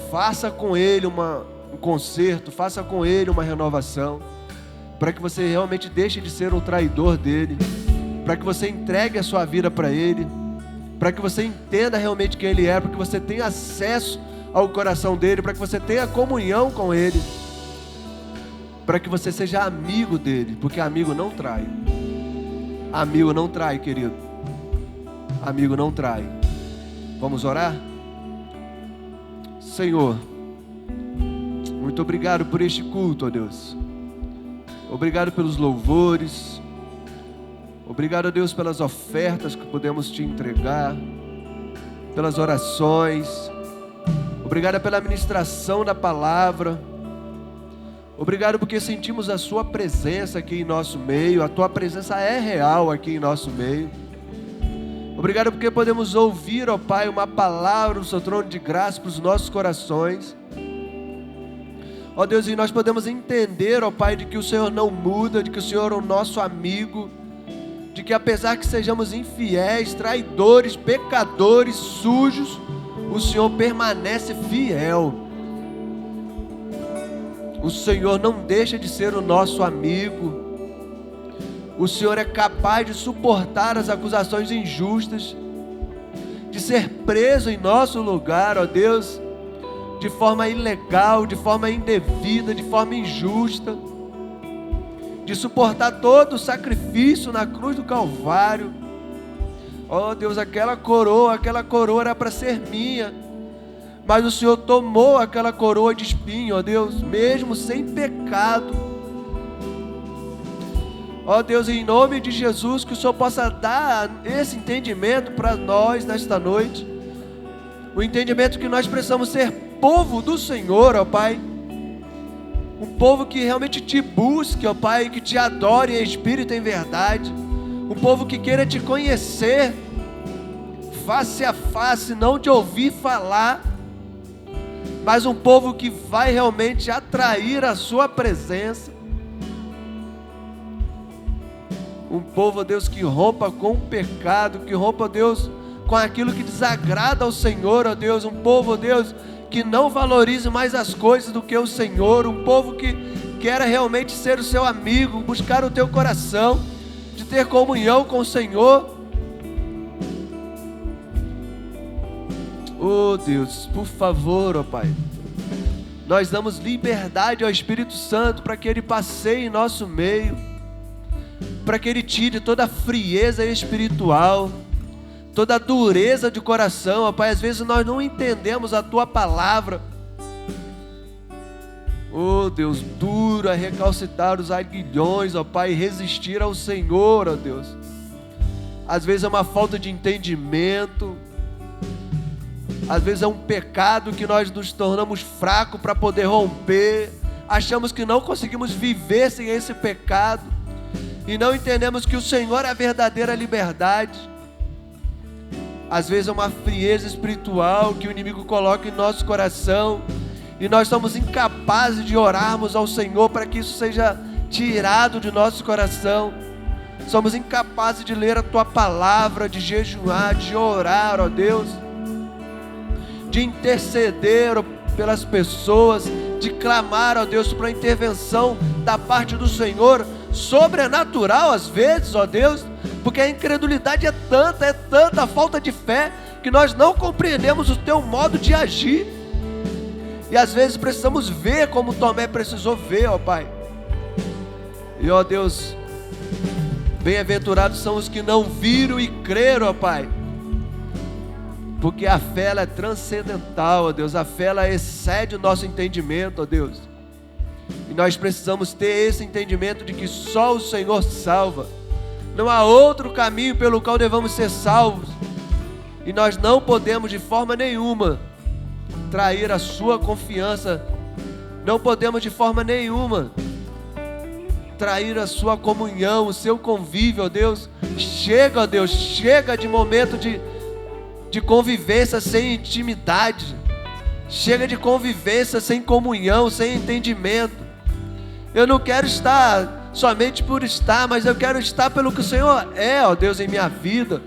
faça com Ele um conserto, faça com Ele uma renovação, para que você realmente deixe de ser um traidor dEle, para que você entregue a sua vida para Ele, para que você entenda realmente quem Ele é, para que você tenha acesso ao coração dEle, para que você tenha comunhão com Ele, para que você seja amigo dEle, porque amigo não trai. Amigo não trai, querido. Amigo não trai. Vamos orar? Senhor, muito obrigado por este culto, ó Deus. Obrigado pelos louvores. Obrigado, Deus, pelas ofertas que podemos te entregar, pelas orações. Obrigado pela ministração da palavra. Obrigado porque sentimos a sua presença aqui em nosso meio. A tua presença é real aqui em nosso meio. Obrigado porque podemos ouvir, ó Pai, uma palavra do seu trono de graça para os nossos corações. Ó Deus, e nós podemos entender, ó Pai, de que o Senhor não muda, de que o Senhor é o nosso amigo, de que apesar que sejamos infiéis, traidores, pecadores, sujos, o Senhor permanece fiel. O Senhor não deixa de ser o nosso amigo. O Senhor é capaz de suportar as acusações injustas, de ser preso em nosso lugar, ó Deus, de forma ilegal, de forma indevida, de forma injusta, de suportar todo o sacrifício na cruz do Calvário. Ó Deus, aquela coroa era para ser minha, mas o Senhor tomou aquela coroa de espinho, ó Deus, mesmo sem pecado. Ó Deus, em nome de Jesus, que o Senhor possa dar esse entendimento para nós nesta noite. O entendimento que nós precisamos ser povo do Senhor, ó Pai. Um povo que realmente te busque, ó Pai, que te adore em espírito e em verdade. Um povo que queira te conhecer face a face, não te ouvir falar, mas um povo que vai realmente atrair a sua presença. Um povo, ó Deus, que rompa com o pecado, que rompa, ó Deus, com aquilo que desagrada ao Senhor, ó Deus. Um povo, ó Deus, que não valorize mais as coisas do que o Senhor. Um povo que quer realmente ser o seu amigo, buscar o teu coração, de ter comunhão com o Senhor. Oh Deus, por favor, ó Pai, nós damos liberdade ao Espírito Santo para que Ele passeie em nosso meio, para que Ele tire toda a frieza espiritual, toda a dureza de coração, ó Pai. Às vezes nós não entendemos a Tua palavra. Oh Deus, duro é recalcitar os aguilhões, ó Pai, e resistir ao Senhor, ó Deus. Às vezes é uma falta de entendimento, às vezes é um pecado que nós nos tornamos fracos para poder romper. Achamos que não conseguimos viver sem esse pecado, e não entendemos que o Senhor é a verdadeira liberdade. Às vezes é uma frieza espiritual que o inimigo coloca em nosso coração, e nós somos incapazes de orarmos ao Senhor para que isso seja tirado de nosso coração. Somos incapazes de ler a Tua palavra, de jejuar, de orar, ó Deus, de interceder pelas pessoas, de clamar, ó Deus, para a intervenção da parte do Senhor, sobrenatural às vezes, ó Deus, porque a incredulidade é tanta a falta de fé, que nós não compreendemos o Teu modo de agir, e às vezes precisamos ver como Tomé precisou ver, ó Pai. E ó Deus, Bem-aventurados são os que não viram e creram, ó Pai. Porque a fé, ela é transcendental, ó Deus. A fé, ela excede o nosso entendimento, ó Deus. E nós precisamos ter esse entendimento de que só o Senhor salva. Não há outro caminho pelo qual devamos ser salvos. E nós não podemos de forma nenhuma trair a sua confiança. Não podemos de forma nenhuma trair a sua comunhão, o seu convívio, ó Deus. Chega, ó Deus, chega de momento de convivência sem intimidade. Chega de convivência sem comunhão, sem entendimento. Eu não quero estar somente por estar, mas eu quero estar pelo que o Senhor é, ó Deus, em minha vida.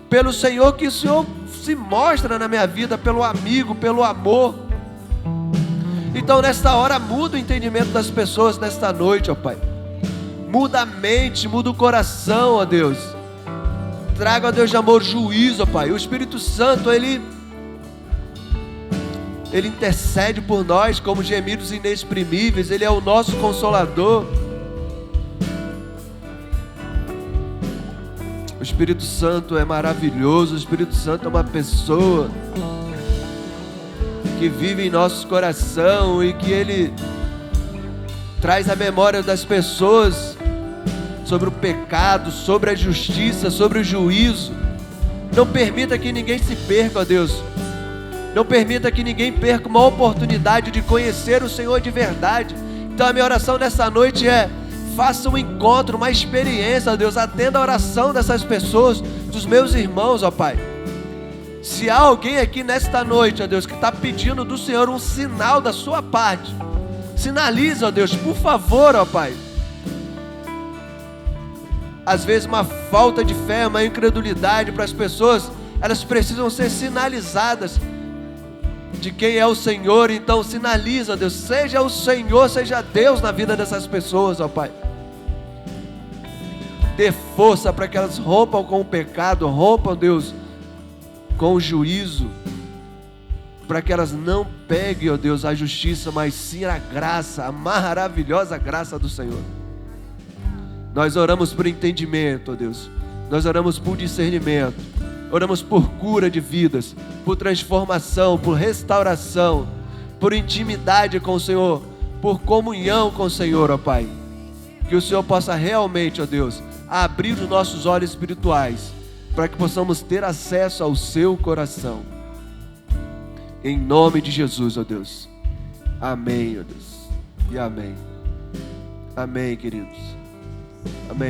Pelo Senhor que o Senhor se mostra na minha vida, pelo amigo, pelo amor. Então nesta hora muda o entendimento das pessoas nesta noite, ó Pai. Muda a mente, muda o coração, ó Deus. Traga, ó Deus, de amor, juízo, ó Pai. O Espírito Santo, Ele intercede por nós como gemidos inexprimíveis. Ele é o nosso Consolador. O Espírito Santo é maravilhoso. O Espírito Santo é uma pessoa que vive em nosso coração e que Ele traz a memória das pessoas sobre o pecado, sobre a justiça, sobre o juízo. Não permita que ninguém se perca, ó Deus. Não permita que ninguém perca uma oportunidade de conhecer o Senhor de verdade. Então a minha oração nessa noite é: faça um encontro, uma experiência, ó Deus. Atenda a oração dessas pessoas, dos meus irmãos, ó Pai. Se há alguém aqui nesta noite, ó Deus, que está pedindo do Senhor um sinal da sua parte, sinaliza, ó Deus, por favor, ó Pai. Às vezes uma falta de fé, uma incredulidade para as pessoas, elas precisam ser sinalizadas de quem é o Senhor. Então sinaliza, ó Deus, seja o Senhor, seja Deus na vida dessas pessoas, ó Pai. Dê força para que elas rompam com o pecado, rompam, Deus, com o juízo, para que elas não peguem, ó Deus, a justiça, mas sim a graça, a maravilhosa graça do Senhor. Nós oramos por entendimento, ó Deus. Nós oramos por discernimento. Oramos por cura de vidas, por transformação, por restauração, por intimidade com o Senhor, por comunhão com o Senhor, ó Pai. Que o Senhor possa realmente, ó Deus, abrir os nossos olhos espirituais, para que possamos ter acesso ao seu coração. Em nome de Jesus, ó Deus. Amém, ó Deus. E amém. Amém, queridos. Amém.